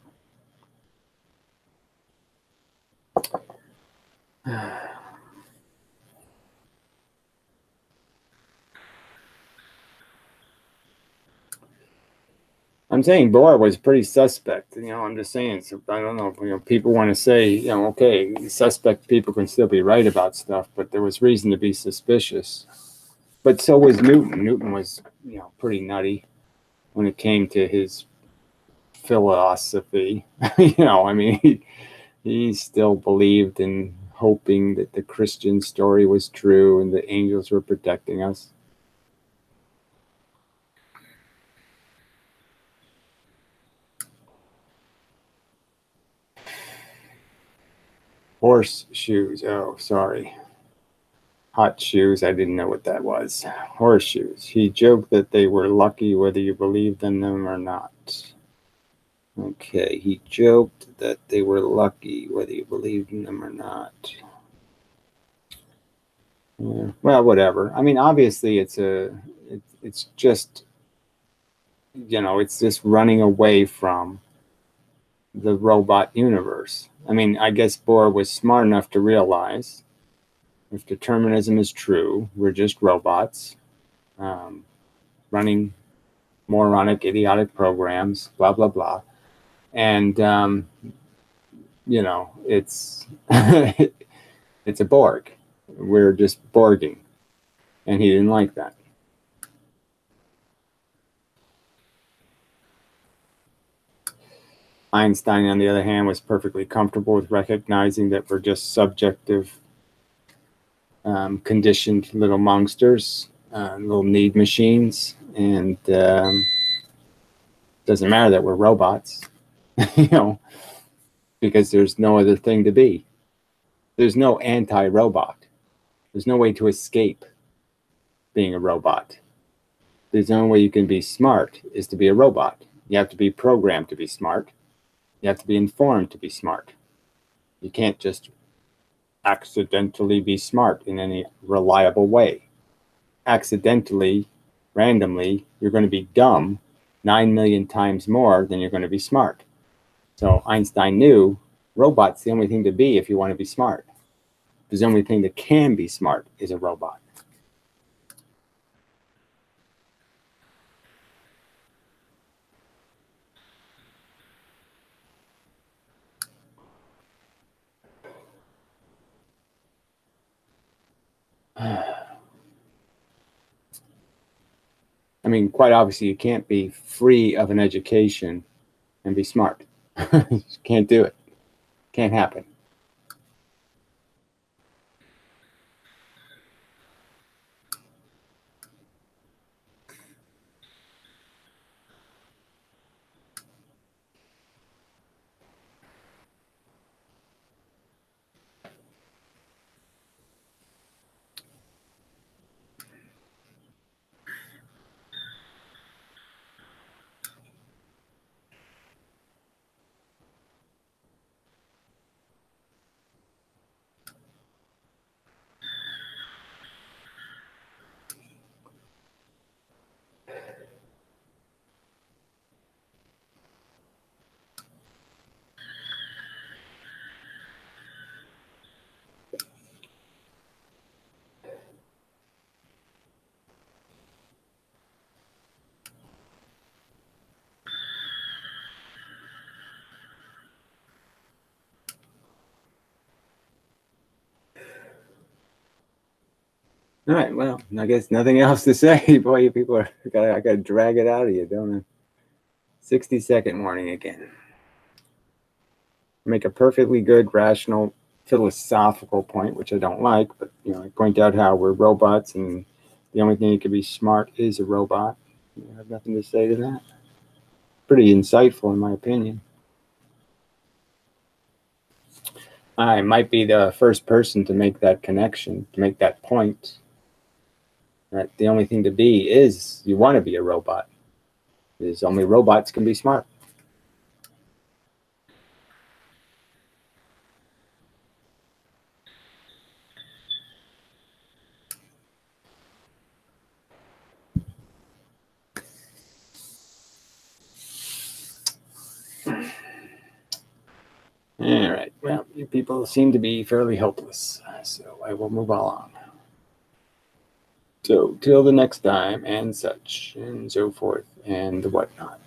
I'm saying Bohr was pretty suspect. I'm just saying. So I don't know. People want to say, okay, suspect people can still be right about stuff, but there was reason to be suspicious. But so was Newton. Newton was, pretty nutty when it came to his philosophy. I mean, he still believed in hoping that the Christian story was true and the angels were protecting us. Horseshoes. Oh, sorry. Hot shoes. I didn't know what that was. Horseshoes. He joked that they were lucky whether you believed in them or not. Okay, he joked that they were lucky whether you believed in them or not. Yeah, well, whatever. I mean, obviously, it's just, it's just running away from the robot universe. I mean, I guess Bohr was smart enough to realize if determinism is true, we're just robots running moronic, idiotic programs, blah, blah, blah. And, it's it's a Borg. We're just Borging. And he didn't like that. Einstein, on the other hand, was perfectly comfortable with recognizing that we're just subjective, conditioned little monsters, little need machines, and doesn't matter that we're robots, because there's no other thing to be. There's no anti-robot. There's no way to escape being a robot. The only way you can be smart is to be a robot. You have to be programmed to be smart. You have to be informed to be smart. You can't just accidentally be smart in any reliable way. Accidentally, randomly, you're going to be dumb 9 million times more than you're going to be smart. So Einstein knew robot's the only thing to be if you want to be smart. The only thing that can be smart is a robot. I mean, quite obviously, you can't be free of an education and be smart. You can't do it. Can't happen. All right, well, I guess nothing else to say. Boy, you people are, I gotta drag it out of you, don't I? 60-second warning again. Make a perfectly good, rational, philosophical point, which I don't like, but I point out how we're robots and the only thing that can be smart is a robot. I have nothing to say to that. Pretty insightful, in my opinion. I might be the first person to make that connection, to make that point. That the only thing to be is you want to be a robot. Because only robots can be smart. All right. Well, you people seem to be fairly hopeless, so I will move along. So, till the next time, and such, and so forth, and whatnot.